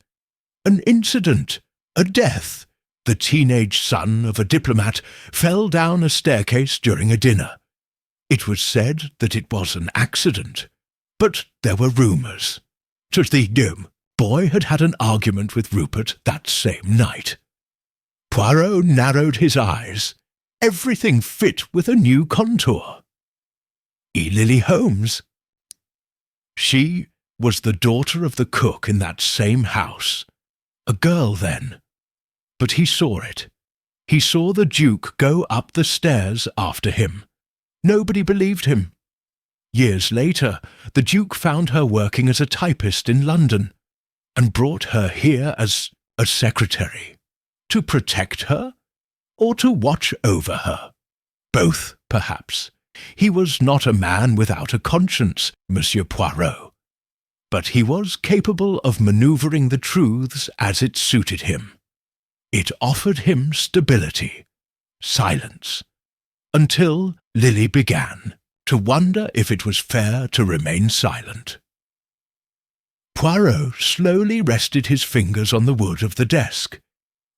A: "An incident, a death. The teenage son of a diplomat fell down a staircase during a dinner. It was said that it was an accident, but there were rumours. The boy had had an argument with Rupert that same night." Poirot narrowed his eyes. Everything fit with a new contour. Lily Holmes. She was the daughter of the cook in that same house. A girl then. But he saw it. He saw the Duke go up the stairs after him. Nobody believed him. Years later, the Duke found her working as a typist in London, and brought her here as a secretary. To protect her, or to watch over her? Both, perhaps. He was not a man without a conscience, Monsieur Poirot, but he was capable of manoeuvring the truths as it suited him. It offered him stability, silence, until Lily began to wonder if it was fair to remain silent. Poirot slowly rested his fingers on the wood of the desk,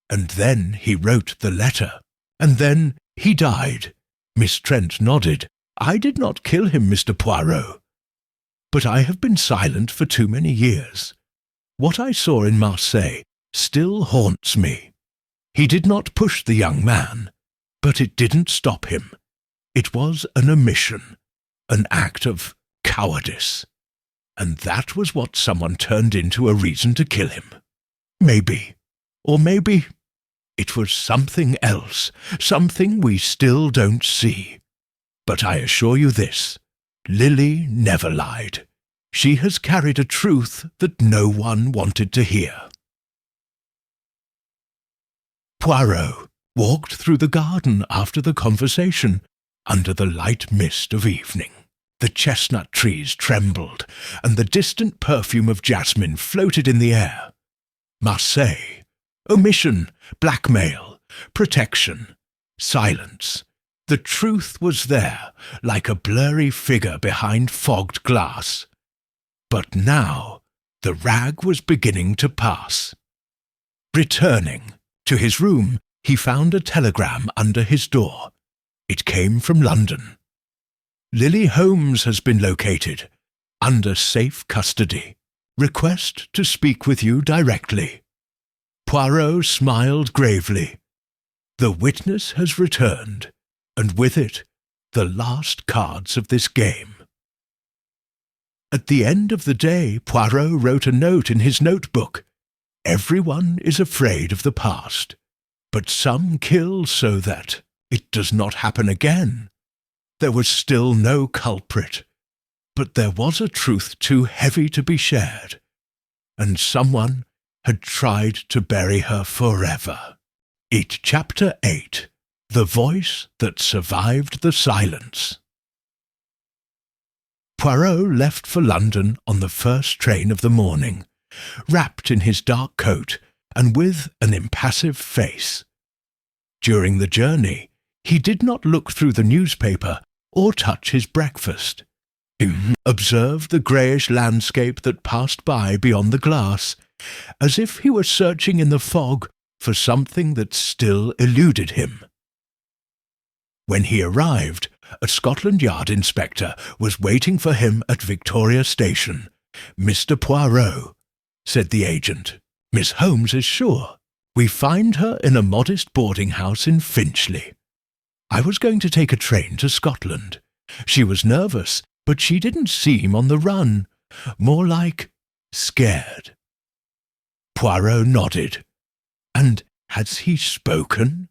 A: and then he wrote the letter, and then he died. Miss Trent nodded. I did not kill him, Mr. Poirot. But I have been silent for too many years. What I saw in Marseille still haunts me. He did not push the young man, but it didn't stop him. It was an omission, an act of cowardice. And that was what someone turned into a reason to kill him. Maybe, or maybe it was something else, something we still don't see. But I assure you this, Lily never lied. She has carried a truth that no one wanted to hear. Poirot walked through the garden after the conversation, under the light mist of evening. The chestnut trees trembled, and the distant perfume of jasmine floated in the air. Marseille, omission, blackmail, protection, silence. The truth was there, like a blurry figure behind fogged glass. But now the rag was beginning to pass. Returning to his room, he found a telegram under his door. It came from London. Lily Holmes has been located, under safe custody. Request to speak with you directly. Poirot smiled gravely. The witness has returned, and with it, the last cards of this game. At the end of the day, Poirot wrote a note in his notebook. Everyone is afraid of the past, but some kill so that it does not happen again. There was still no culprit, but there was a truth too heavy to be shared, and someone had tried to bury her forever. Chapter 8. The Voice That Survived the Silence. Poirot left for London on the first train of the morning, wrapped in his dark coat and with an impassive face. During the journey, he did not look through the newspaper or touch his breakfast. He observed the greyish landscape that passed by beyond the glass, as if he were searching in the fog for something that still eluded him. When he arrived, a Scotland Yard inspector was waiting for him at Victoria Station. Mr. Poirot, said the agent. Miss Holmes is sure. We find her in a modest boarding house in Finchley. I was going to take a train to Scotland. She was nervous, but she didn't seem on the run. More like scared. Poirot nodded. And has he spoken?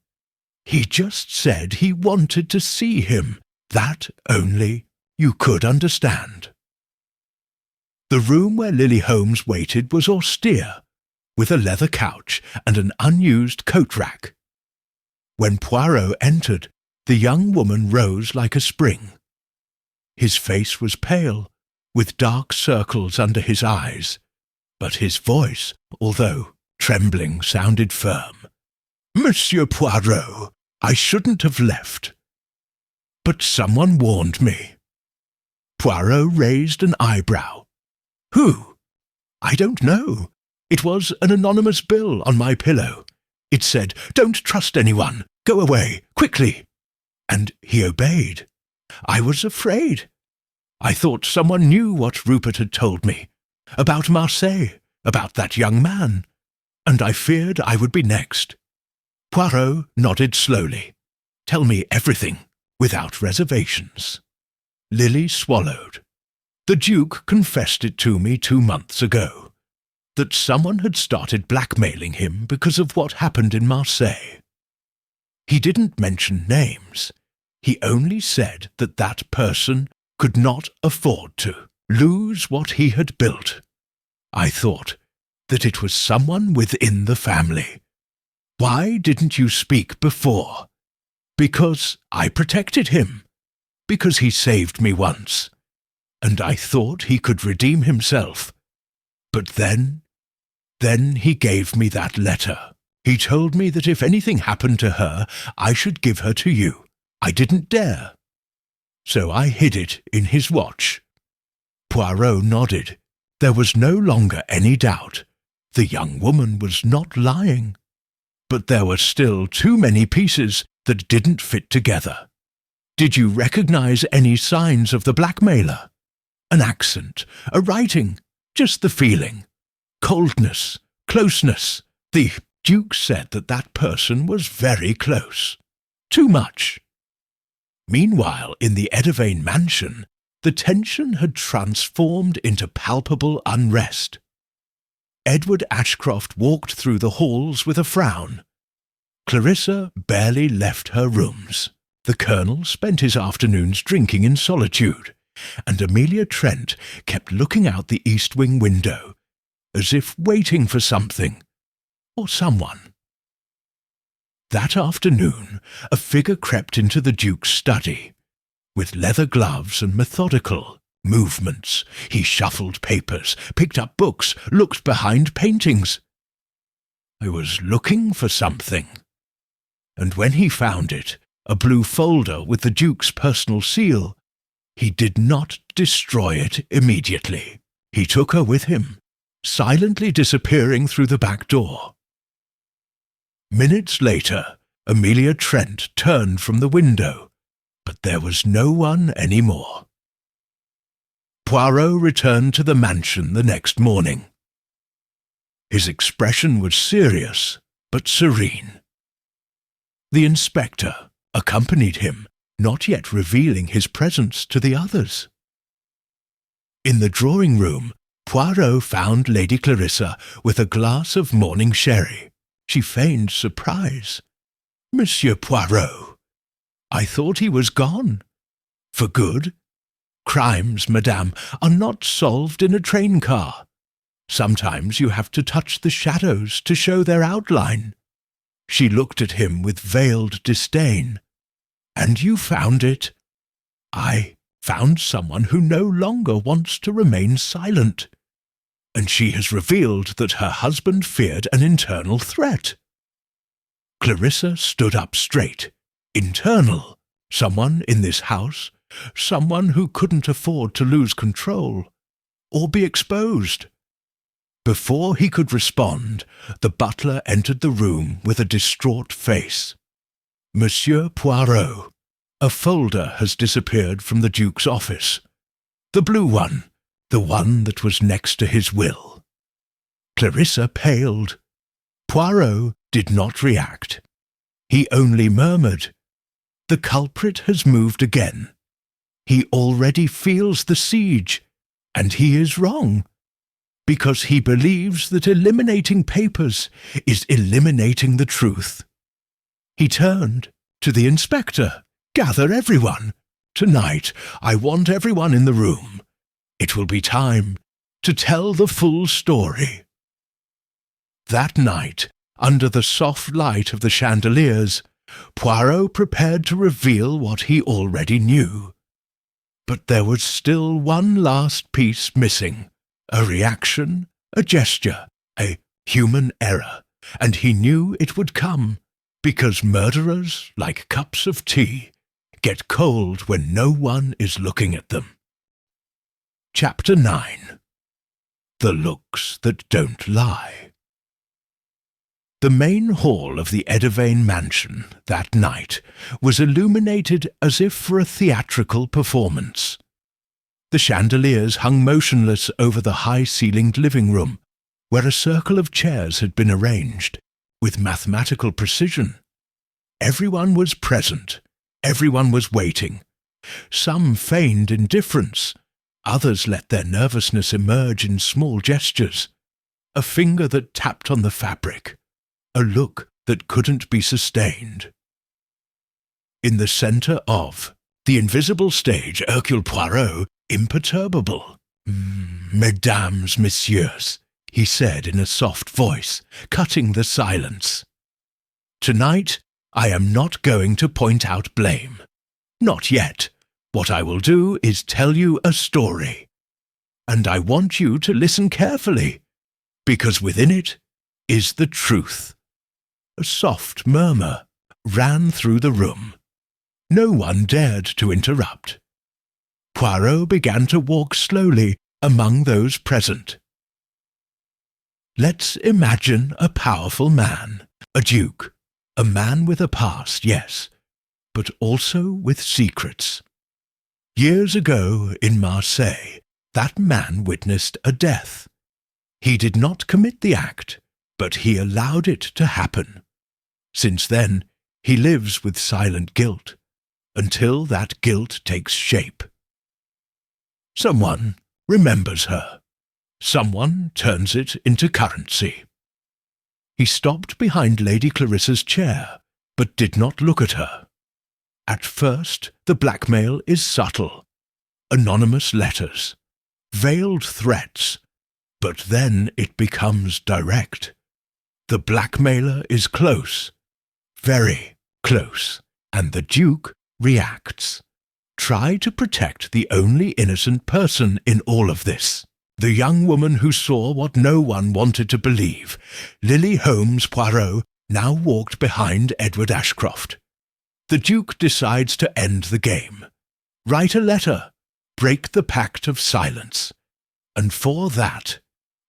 A: He just said he wanted to see him. That only you could understand. The room where Lily Holmes waited was austere, with a leather couch and an unused coat rack. When Poirot entered, the young woman rose like a spring. His face was pale, with dark circles under his eyes, but his voice, although trembling, sounded firm. Monsieur Poirot, I shouldn't have left. But someone warned me. Poirot raised an eyebrow. Who? I don't know. It was an anonymous bill on my pillow. It said, Don't trust anyone. Go away, quickly. And he obeyed. I was afraid. I thought someone knew what Rupert had told me. About Marseille, about that young man. And I feared I would be next. Poirot nodded slowly. Tell me everything, without reservations. Lily swallowed. The Duke confessed it to me 2 months ago, that someone had started blackmailing him because of what happened in Marseille. He didn't mention names. He only said that that person could not afford to lose what he had built. I thought that it was someone within the family. Why didn't you speak before? Because I protected him. because he saved me once, and I thought he could redeem himself. But then he gave me that letter. He told me that if anything happened to her, I should give her to you. I didn't dare. So I hid it in his watch." Poirot nodded. There was no longer any doubt. The young woman was not lying. But there were still too many pieces that didn't fit together. Did you recognize any signs of the blackmailer? An accent, a writing, just the feeling. Coldness, closeness. The Duke said that person was very close. Too much. Meanwhile, in the Edivane mansion, the tension had transformed into palpable unrest. Edward Ashcroft walked through the halls with a frown. Clarissa barely left her rooms. The Colonel spent his afternoons drinking in solitude, and Amelia Trent kept looking out the east wing window, as if waiting for something or someone. That afternoon, a figure crept into the Duke's study. With leather gloves and methodical movements, he shuffled papers, picked up books, looked behind paintings. I was looking for something. And when he found it, a blue folder with the Duke's personal seal, he did not destroy it immediately. He took her with him, silently disappearing through the back door. Minutes later, Amelia Trent turned from the window, but there was no one any more. Poirot returned to the mansion the next morning. His expression was serious, but serene. The inspector accompanied him, not yet revealing his presence to the others. In the drawing-room, Poirot found Lady Clarissa with a glass of morning sherry. She feigned surprise. "Monsieur Poirot, I thought he was gone. For good? Crimes, madame, are not solved in a train car. Sometimes you have to touch the shadows to show their outline." She looked at him with veiled disdain. "And you found it?" "I found someone who no longer wants to remain silent. And she has revealed that her husband feared an internal threat." Clarissa stood up straight. Internal? Someone in this house? Someone who couldn't afford to lose control or be exposed? Before he could respond, the butler entered the room with a distraught face. "Monsieur Poirot, a folder has disappeared from the Duke's office. The blue one, the one that was next to his will." Clarissa paled. Poirot did not react. He only murmured, "The culprit has moved again. He already feels the siege, and he is wrong, because he believes that eliminating papers is eliminating the truth." He turned to the inspector. "Gather everyone. Tonight I want everyone in the room. It will be time to tell the full story." That night, under the soft light of the chandeliers, Poirot prepared to reveal what he already knew. But there was still one last piece missing. A reaction, a gesture, a human error, and he knew it would come, because murderers, like cups of tea, get cold when no one is looking at them. Chapter 9. The Looks That Don't Lie. The main hall of the Edivane mansion that night was illuminated as if for a theatrical performance. The chandeliers hung motionless over the high-ceilinged living room, where a circle of chairs had been arranged, with mathematical precision. Everyone was present. Everyone was waiting. Some feigned indifference. Others let their nervousness emerge in small gestures. A finger that tapped on the fabric. A look that couldn't be sustained. In the centre of the invisible stage, Hercule Poirot, imperturbable. "Mesdames, messieurs," he said in a soft voice, cutting the silence. "Tonight I am not going to point out blame. Not yet. what I will do is tell you a story. And I want you to listen carefully, because within it is the truth." A soft murmur ran through the room. No one dared to interrupt. Poirot began to walk slowly among those present. Let's imagine a powerful man, a duke, a man with a past, yes, but also with secrets. Years ago in Marseille, that man witnessed a death. He did not commit the act, but he allowed it to happen. Since then, he lives with silent guilt, until that guilt takes shape. Someone remembers her. Someone turns it into currency. He stopped behind Lady Clarissa's chair, but did not look at her. At first, the blackmail is subtle. Anonymous letters, veiled threats, but then it becomes direct. The blackmailer is close, very close, and the Duke reacts. Try to protect the only innocent person in all of this. The young woman who saw what no one wanted to believe, Lily Holmes Poirot, now walked behind Edward Ashcroft. The Duke decides to end the game. Write a letter, break the pact of silence. And for that,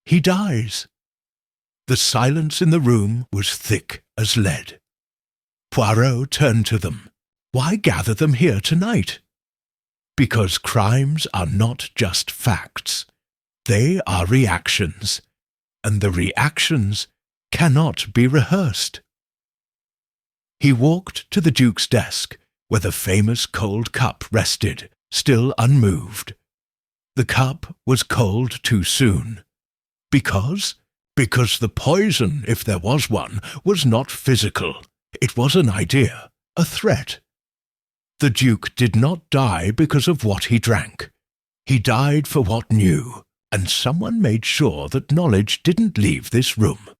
A: he dies. The silence in the room was thick as lead. Poirot turned to them. Why gather them here tonight? Because crimes are not just facts. They are reactions, and the reactions cannot be rehearsed. He walked to the Duke's desk, where the famous cold cup rested, still unmoved. The cup was cold too soon. Because the poison, if there was one, was not physical. It was an idea, a threat. The Duke did not die because of what he drank. He died for what knew, and someone made sure that knowledge didn't leave this room.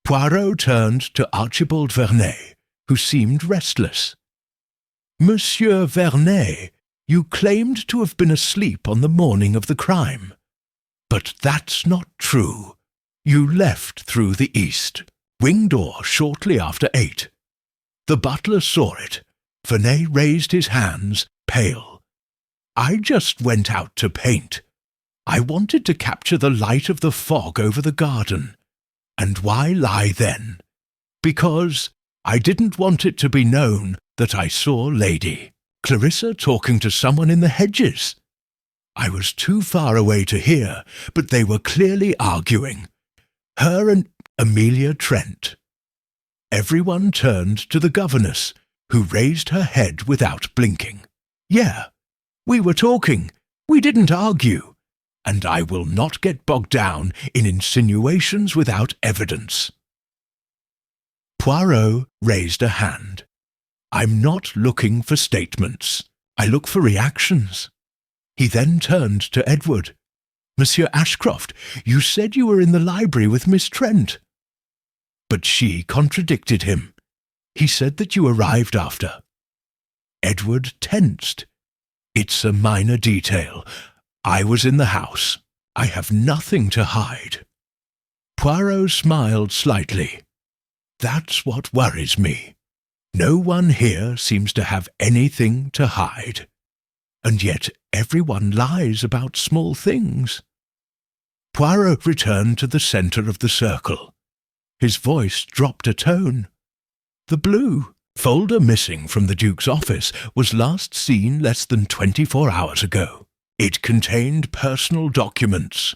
A: Poirot turned to Archibald Vernet, who seemed restless. "Monsieur Vernet, you claimed to have been asleep on the morning of the crime. But that's not true. You left through the east, wing door shortly after 8. The butler saw it. Vernet raised his hands, pale. I just went out to paint. I wanted to capture the light of the fog over the garden. And why lie then? Because I didn't want it to be known that I saw Lady Clarissa talking to someone in the hedges. I was too far away to hear, but they were clearly arguing. Her and Amelia Trent. Everyone turned to the governess, who raised her head without blinking. Yeah, we were talking. We didn't argue. And I will not get bogged down in insinuations without evidence." Poirot raised a hand. "I'm not looking for statements. I look for reactions." He then turned to Edward. "Monsieur Ashcroft, you said you were in the library with Miss Trent." But she contradicted him. He said that you arrived after. Edward tensed. "It's a minor detail. I was in the house. I have nothing to hide." Poirot smiled slightly. "That's what worries me. No one here seems to have anything to hide. And yet everyone lies about small things." Poirot returned to the centre of the circle. His voice dropped a tone. "The blue folder missing from the Duke's office was last seen less than 24 hours ago. It contained personal documents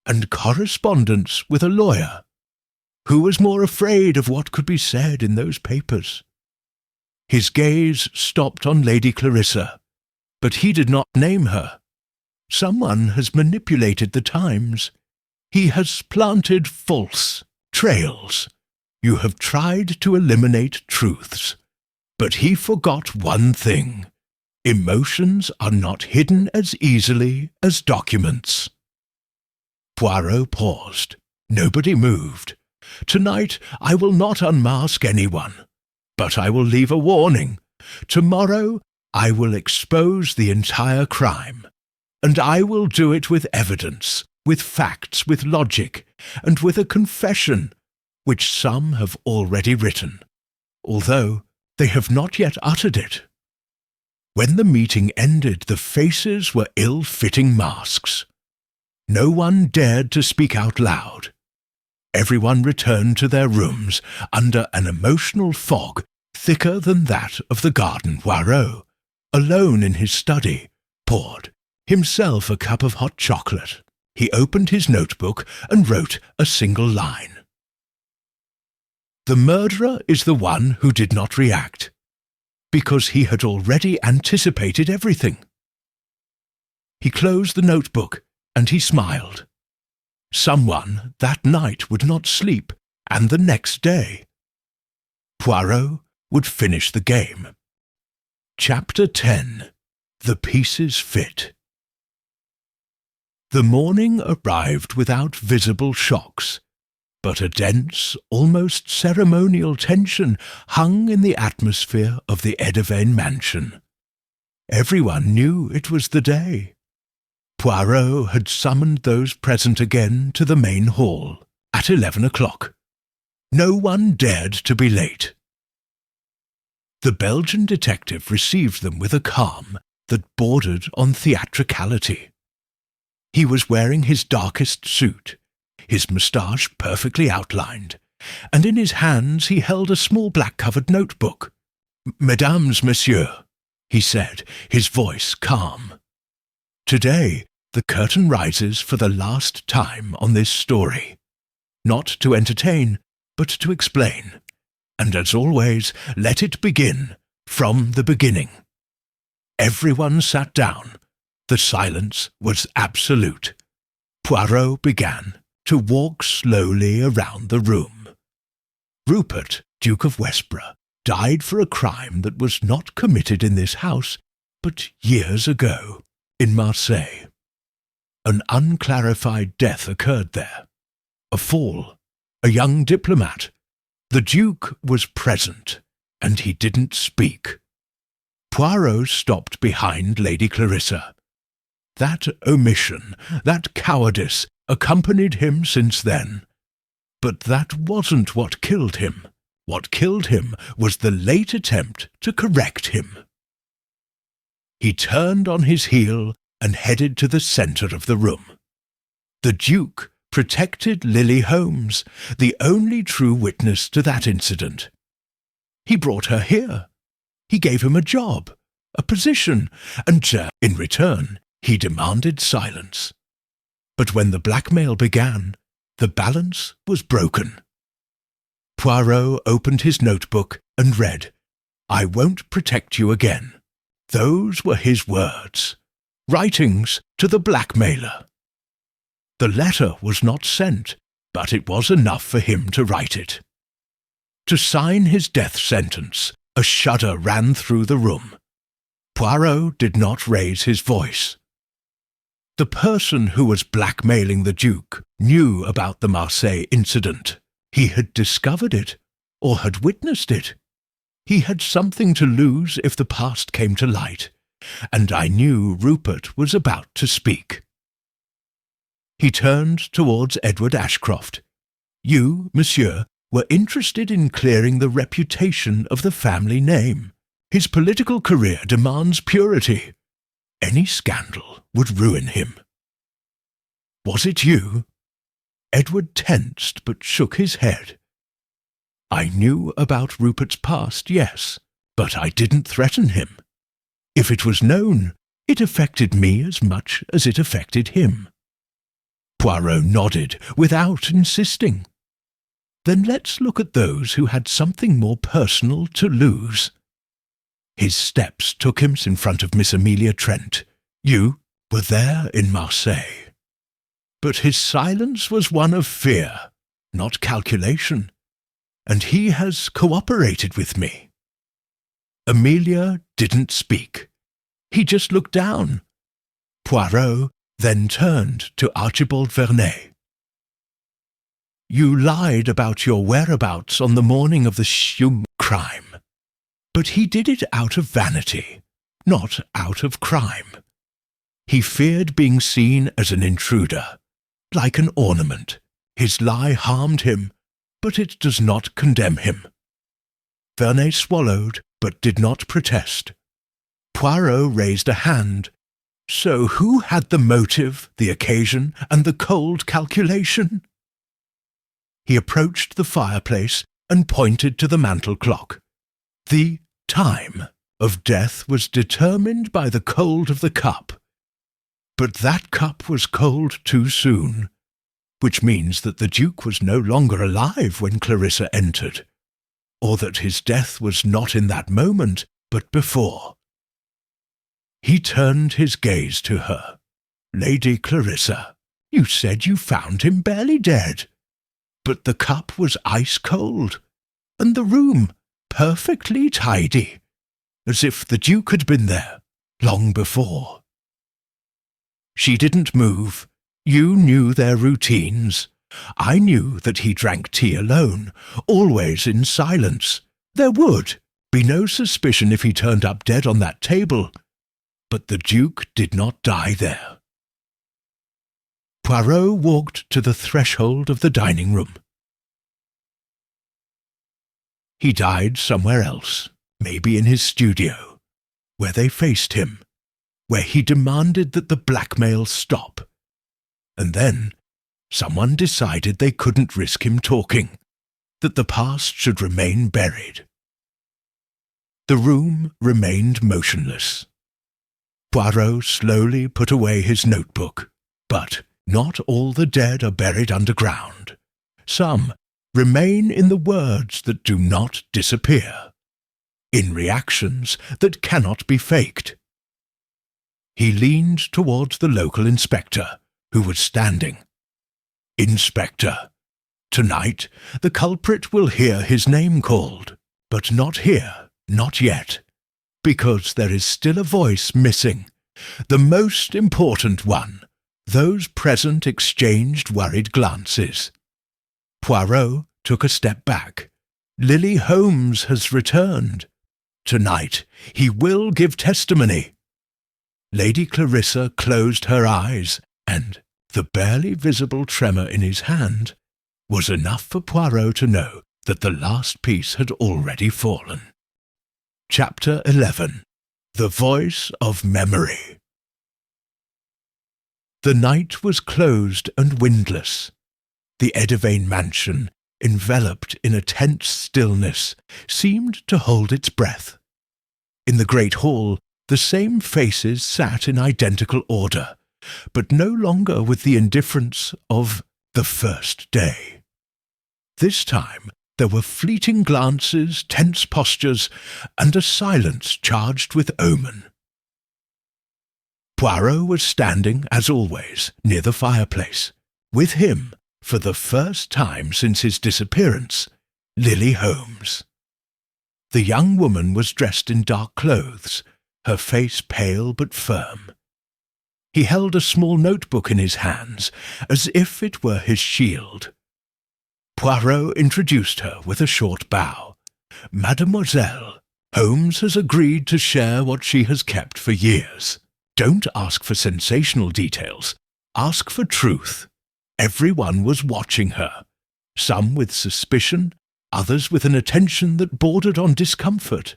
A: and correspondence with a lawyer. Who was more afraid of what could be said in those papers?" His gaze stopped on Lady Clarissa, but he did not name her. Someone has manipulated the times. He has planted false trails. You have tried to eliminate truths, but he forgot one thing. Emotions are not hidden as easily as documents. Poirot paused. Nobody moved. "Tonight I will not unmask anyone, but I will leave a warning. Tomorrow I will expose the entire crime, and I will do it with evidence, with facts, with logic, and with a confession, which some have already written, although they have not yet uttered it. When the meeting ended, the faces were ill-fitting masks. No one dared to speak out loud. Everyone returned to their rooms under an emotional fog thicker than that of the garden. Poirot, alone in his study, poured himself a cup of hot chocolate. He opened his notebook and wrote a single line. The murderer is the one who did not react, because he had already anticipated everything. He closed the notebook and he smiled. Someone that night would not sleep, and the next day Poirot would finish the game. Chapter 10. The Pieces Fit. The morning arrived without visible shocks, but a dense, almost ceremonial tension hung in the atmosphere of the Edevane mansion. Everyone knew it was the day. Poirot had summoned those present again to the main hall at 11 o'clock. No one dared to be late. The Belgian detective received them with a calm that bordered on theatricality. He was wearing his darkest suit, his moustache perfectly outlined, and in his hands he held a small black-covered notebook. "Mesdames, Monsieur," he said, his voice calm. "Today the curtain rises for the last time on this story, not to entertain, but to explain, and as always, let it begin from the beginning." Everyone sat down. The silence was absolute. Poirot began to walk slowly around the room. Rupert, Duke of Westborough, died for a crime that was not committed in this house, but years ago, in Marseille. An unclarified death occurred there. A fall. A young diplomat. The Duke was present, and he didn't speak. Poirot stopped behind Lady Clarissa. That omission, that cowardice, accompanied him since then. But that wasn't what killed him. What killed him was the late attempt to correct him. He turned on his heel and headed to the centre of the room. The Duke protected Lily Holmes, the only true witness to that incident. He brought her here. He gave him a job, a position, and in return he demanded silence. But when the blackmail began, the balance was broken. Poirot opened his notebook and read, "I won't protect you again." Those were his words. Writings to the blackmailer. The letter was not sent, but it was enough for him to write it. To sign his death sentence, a shudder ran through the room. Poirot did not raise his voice. The person who was blackmailing the Duke knew about the Marseille incident. He had discovered it, or had witnessed it. He had something to lose if the past came to light, and I knew Rupert was about to speak. He turned towards Edward Ashcroft. "You, monsieur, were interested in clearing the reputation of the family name. His political career demands purity. Any scandal would ruin him." "Was it you?" Edward tensed but shook his head. "I knew about Rupert's past, yes, but I didn't threaten him. If it was known, it affected me as much as it affected him." Poirot nodded without insisting. "Then let's look at those who had something more personal to lose." His steps took him in front of Miss Amelia Trent. "You were there in Marseille." But his silence was one of fear, not calculation, and he has cooperated with me. Amelia didn't speak. He just looked down. Poirot then turned to Archibald Vernet. "You lied about your whereabouts on the morning of the crime, but he did it out of vanity, not out of crime. He feared being seen as an intruder, like an ornament. His lie harmed him, but it does not condemn him. Vernet swallowed, but did not protest. Poirot raised a hand. So who had the motive, the occasion, and the cold calculation? He approached the fireplace and pointed to the mantel clock. The time of death was determined by the cold of the cup. But that cup was cold too soon, which means that the Duke was no longer alive when Clarissa entered, or that his death was not in that moment, but before. He turned his gaze to her. "Lady Clarissa, you said you found him barely dead, but the cup was ice-cold, and the room perfectly tidy, as if the Duke had been there long before." She didn't move. You knew their routines. I knew that he drank tea alone, always in silence. There would be no suspicion if he turned up dead on that table. But the Duke did not die there. Poirot walked to the threshold of the dining room. He died somewhere else, maybe in his studio, where they faced him, where he demanded that the blackmail stop. And then someone decided they couldn't risk him talking, that the past should remain buried. The room remained motionless. Poirot slowly put away his notebook, but not all the dead are buried underground. Some remain in the words that do not disappear, in reactions that cannot be faked. He leaned towards the local inspector, who was standing. "Inspector, tonight the culprit will hear his name called, but not here, not yet. Because there is still a voice missing, the most important one." Those present exchanged worried glances. Poirot took a step back. "Lily Holmes has returned. Tonight he will give testimony." Lady Clarissa closed her eyes, and the barely visible tremor in his hand was enough for Poirot to know that the last piece had already fallen. Chapter 11. The Voice of Memory. The night was closed and windless. The Edivane mansion, enveloped in a tense stillness, seemed to hold its breath. In the great hall, the same faces sat in identical order, but no longer with the indifference of the first day. This time there were fleeting glances, tense postures, and a silence charged with omen. Poirot was standing, as always, near the fireplace. With him, for the first time since his disappearance, Lily Holmes. The young woman was dressed in dark clothes, her face pale but firm. He held a small notebook in his hands, as if it were his shield. Poirot introduced her with a short bow. "Mademoiselle, Holmes has agreed to share what she has kept for years. Don't ask for sensational details. Ask for truth. Everyone was watching her, some with suspicion, others with an attention that bordered on discomfort."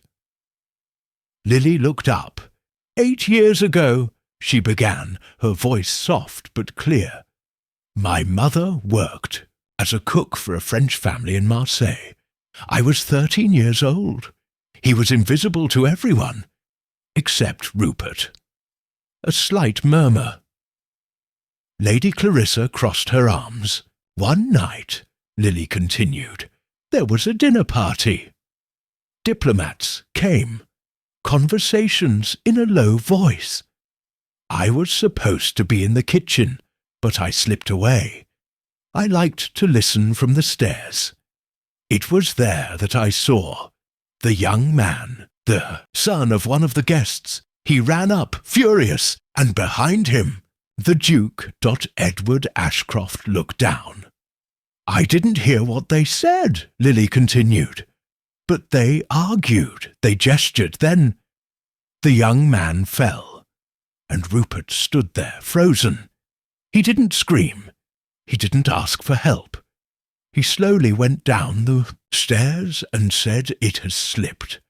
A: Lily looked up. "8 years ago," she began, her voice soft but clear. "My mother worked as a cook for a French family in Marseille. I was 13 years old. He was invisible to everyone, except Rupert." A slight murmur. Lady Clarissa crossed her arms. "One night," Lily continued, "there was a dinner party. Diplomats came. Conversations in a low voice. I was supposed to be in the kitchen, but I slipped away. I liked to listen from the stairs. It was there that I saw the young man, the son of one of the guests. He ran up, furious, and behind him, the Duke. Edward Ashcroft looked down. I didn't hear what they said," Lily continued. "But they argued, they gestured, then The young man fell, and Rupert stood there, frozen. He didn't scream. He didn't ask for help. He slowly went down the stairs and said, "It has slipped."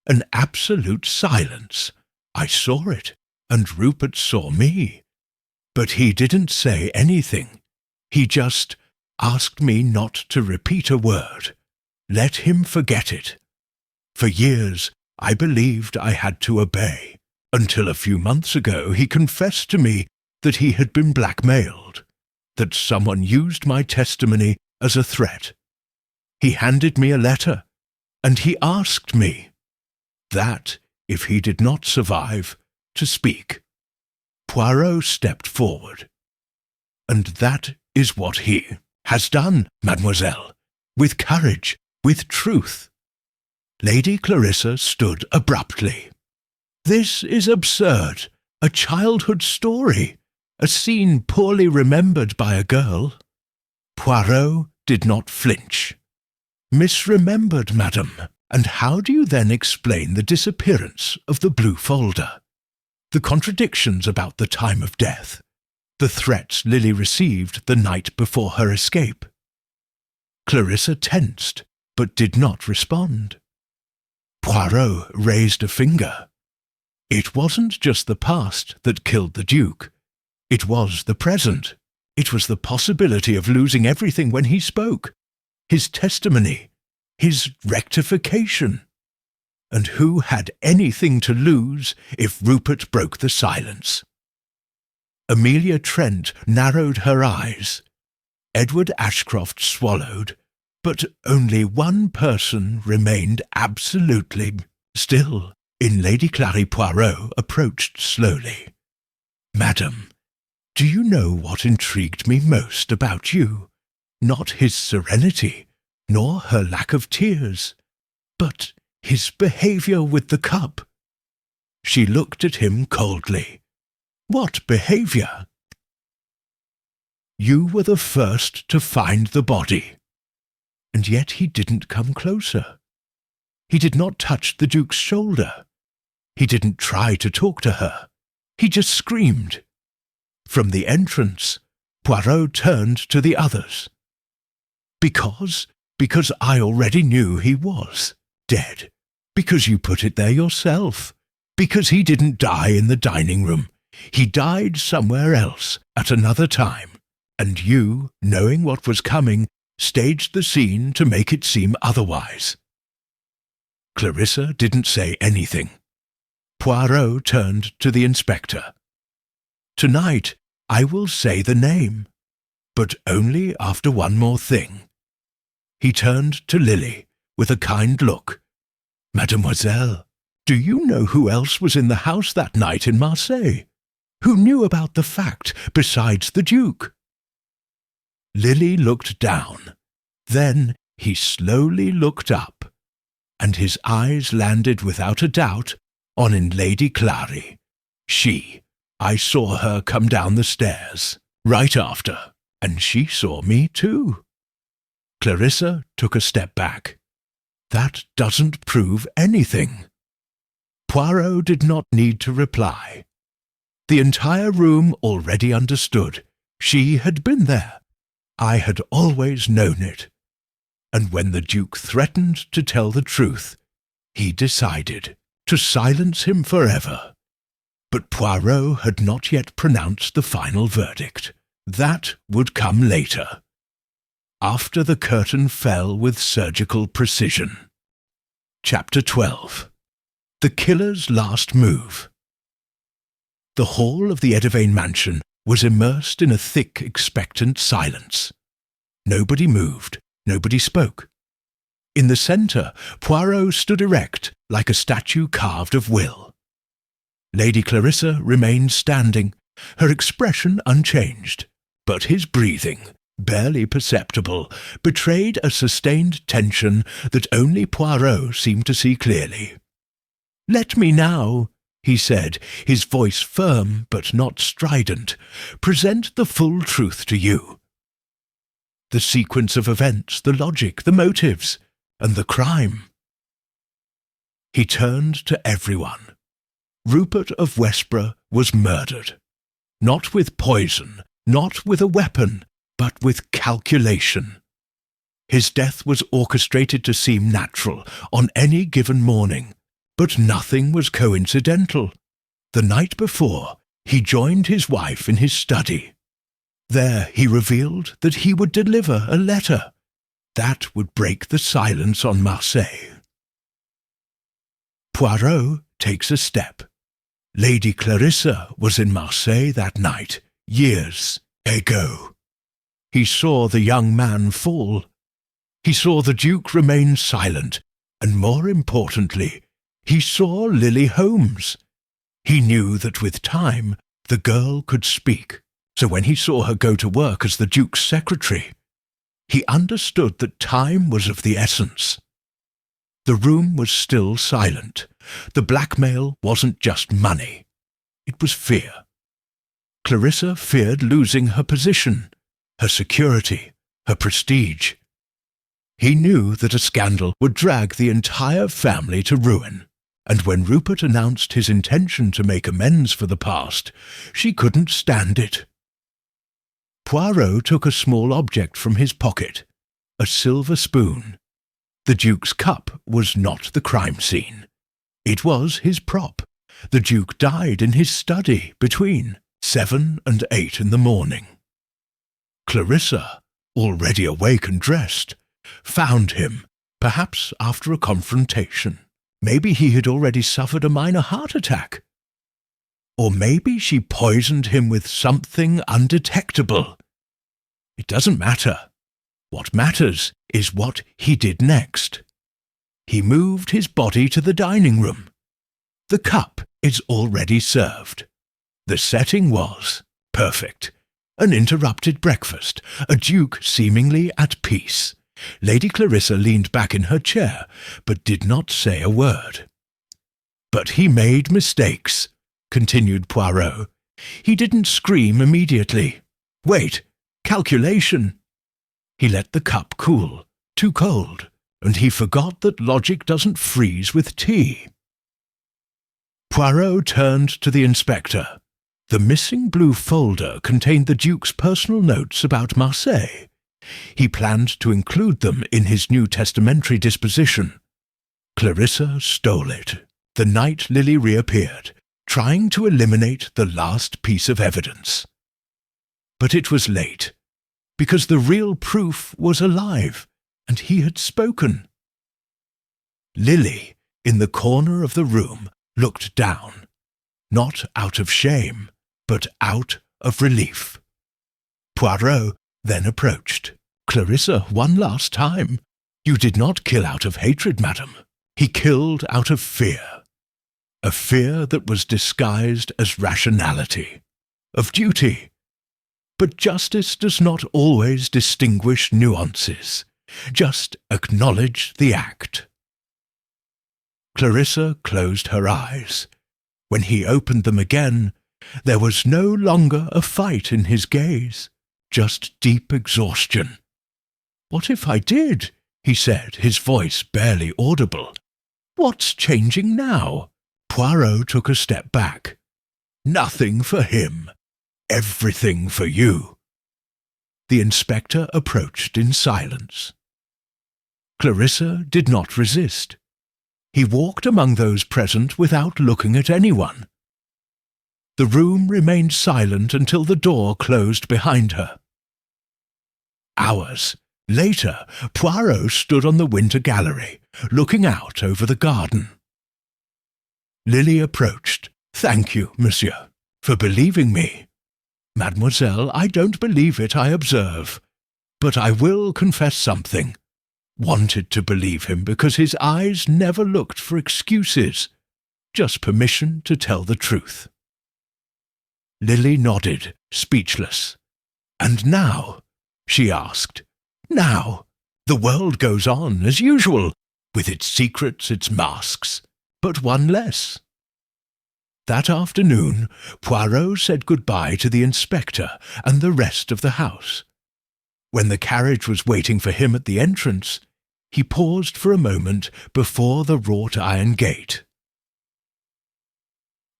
A: An absolute silence. I saw it, and Rupert saw me. But he didn't say anything. He just asked me not to repeat a word. Let him forget it. For years, I believed I had to obey, until a few months ago he confessed to me that he had been blackmailed, that someone used my testimony as a threat. He handed me a letter, and he asked me that, if he did not survive, to speak. Poirot stepped forward. And that is what he has done, mademoiselle, with courage, with truth. Lady Clarissa stood abruptly. This is absurd, a childhood story, a scene poorly remembered by a girl. Poirot did not flinch. Misremembered, madam, and how do you then explain the disappearance of the blue folder? The contradictions about the time of death, the threats Lily received the night before her escape. Clarissa tensed, but did not respond. Poirot raised a finger. It wasn't just the past that killed the Duke. It was the present. It was the possibility of losing everything when he spoke. His testimony, his rectification. And who had anything to lose if Rupert broke the silence? Amelia Trent narrowed her eyes. Edward Ashcroft swallowed, but only one person remained absolutely still. In Lady Clary Poirot approached slowly. "Madam, do you know what intrigued me most about you? Not his serenity, nor her lack of tears, but his behaviour with the cup." She looked at him coldly. "What behaviour?" "You were the first to find the body. And yet he didn't come closer. He did not touch the Duke's shoulder. He didn't try to talk to her. He just screamed." From the entrance, Poirot turned to the others. Because I already knew he was dead. Because you put it there yourself. Because he didn't die in the dining room. He died somewhere else, at another time. And you, knowing what was coming, staged the scene to make it seem otherwise. Clarissa didn't say anything. Poirot turned to the inspector. "Tonight I will say the name, but only after one more thing." He turned to Lily with a kind look. "Mademoiselle, do you know who else was in the house that night in Marseille? Who knew about the fact besides the Duke?" Lily looked down. Then he slowly looked up, and his eyes landed without a doubt on Lady Clary. I saw her come down the stairs, right after, and she saw me too. Clarissa took a step back. "That doesn't prove anything." Poirot did not need to reply. The entire room already understood. She had been there. I had always known it. And when the Duke threatened to tell the truth, he decided to silence him forever. But Poirot had not yet pronounced the final verdict. That would come later, after the curtain fell with surgical precision. Chapter 12. The Killer's Last Move. The hall of the Edivane mansion was immersed in a thick, expectant silence. Nobody moved, nobody spoke. In the centre, Poirot stood erect, like a statue carved of will. Lady Clarissa remained standing, her expression unchanged, but his breathing, barely perceptible, betrayed a sustained tension that only Poirot seemed to see clearly. "Let me now," he said, his voice firm but not strident, "present the full truth to you. The sequence of events, the logic, the motives, and the crime." He turned to everyone. Rupert of Westborough was murdered. Not with poison, not with a weapon, but with calculation. His death was orchestrated to seem natural on any given morning, but nothing was coincidental. The night before, he joined his wife in his study. There he revealed that he would deliver a letter. That would break the silence on Marseille. Poirot takes a step. Lady Clarissa was in Marseille that night, years ago. He saw the young man fall. He saw the Duke remain silent, and more importantly, he saw Lily Holmes. He knew that with time, the girl could speak, so when he saw her go to work as the Duke's secretary, he understood that time was of the essence. The room was still silent. The blackmail wasn't just money. It was fear. Clarissa feared losing her position, her security, her prestige. He knew that a scandal would drag the entire family to ruin, and when Rupert announced his intention to make amends for the past, she couldn't stand it. Poirot took a small object from his pocket, a silver spoon. The Duke's cup was not the crime scene. It was his prop. The Duke died in his study between 7 and 8 in the morning. Clarissa, already awake and dressed, found him, perhaps after a confrontation. Maybe he had already suffered a minor heart attack. Or maybe she poisoned him with something undetectable. It doesn't matter. What matters is what he did next. He moved his body to the dining room. The cup is already served. The setting was perfect. An interrupted breakfast, a Duke seemingly at peace. Lady Clarissa leaned back in her chair, but did not say a word. "But he made mistakes," continued Poirot. "He didn't scream immediately. Wait, calculation." He let the cup cool, too cold, and he forgot that logic doesn't freeze with tea. Poirot turned to the inspector. The missing blue folder contained the Duke's personal notes about Marseille. He planned to include them in his new testamentary disposition. Clarissa stole it. The night Lily reappeared, trying to eliminate the last piece of evidence. But it was late, because the real proof was alive, and he had spoken. Lily, in the corner of the room, looked down, not out of shame, but out of relief. Poirot then approached. "Clarissa, one last time. You did not kill out of hatred, madam. He killed out of fear. A fear that was disguised as rationality, of duty. But justice does not always distinguish nuances. Just acknowledge the act." Clarissa closed her eyes. When he opened them again, there was no longer a fight in his gaze, just deep exhaustion. "What if I did?" he said, his voice barely audible. "What's changing now?" Poirot took a step back. "Nothing for him. Everything for you." The inspector approached in silence. Clarissa did not resist. He walked among those present without looking at anyone. The room remained silent until the door closed behind her. Hours later, Poirot stood on the winter gallery, looking out over the garden. Lily approached. "Thank you, monsieur, for believing me." "Mademoiselle, I don't believe it, I observe. But I will confess something. Wanted to believe him because his eyes never looked for excuses, just permission to tell the truth." Lily nodded, speechless. "And now?" she asked. "Now? The world goes on as usual, with its secrets, its masks, but one less." That afternoon, Poirot said goodbye to the inspector and the rest of the house. When the carriage was waiting for him at the entrance, he paused for a moment before the wrought-iron gate.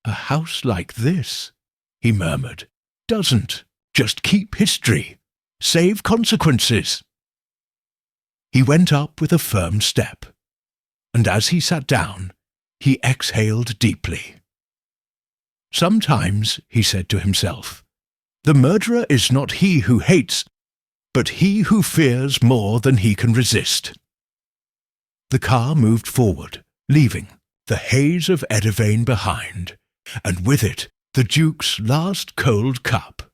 A: "A house like this," he murmured, "doesn't just keep history, save consequences." He went up with a firm step, and as he sat down, he exhaled deeply. "Sometimes," he said to himself, "the murderer is not he who hates, but he who fears more than he can resist." The car moved forward, leaving the haze of Edivane behind, and with it the Duke's last cold cup.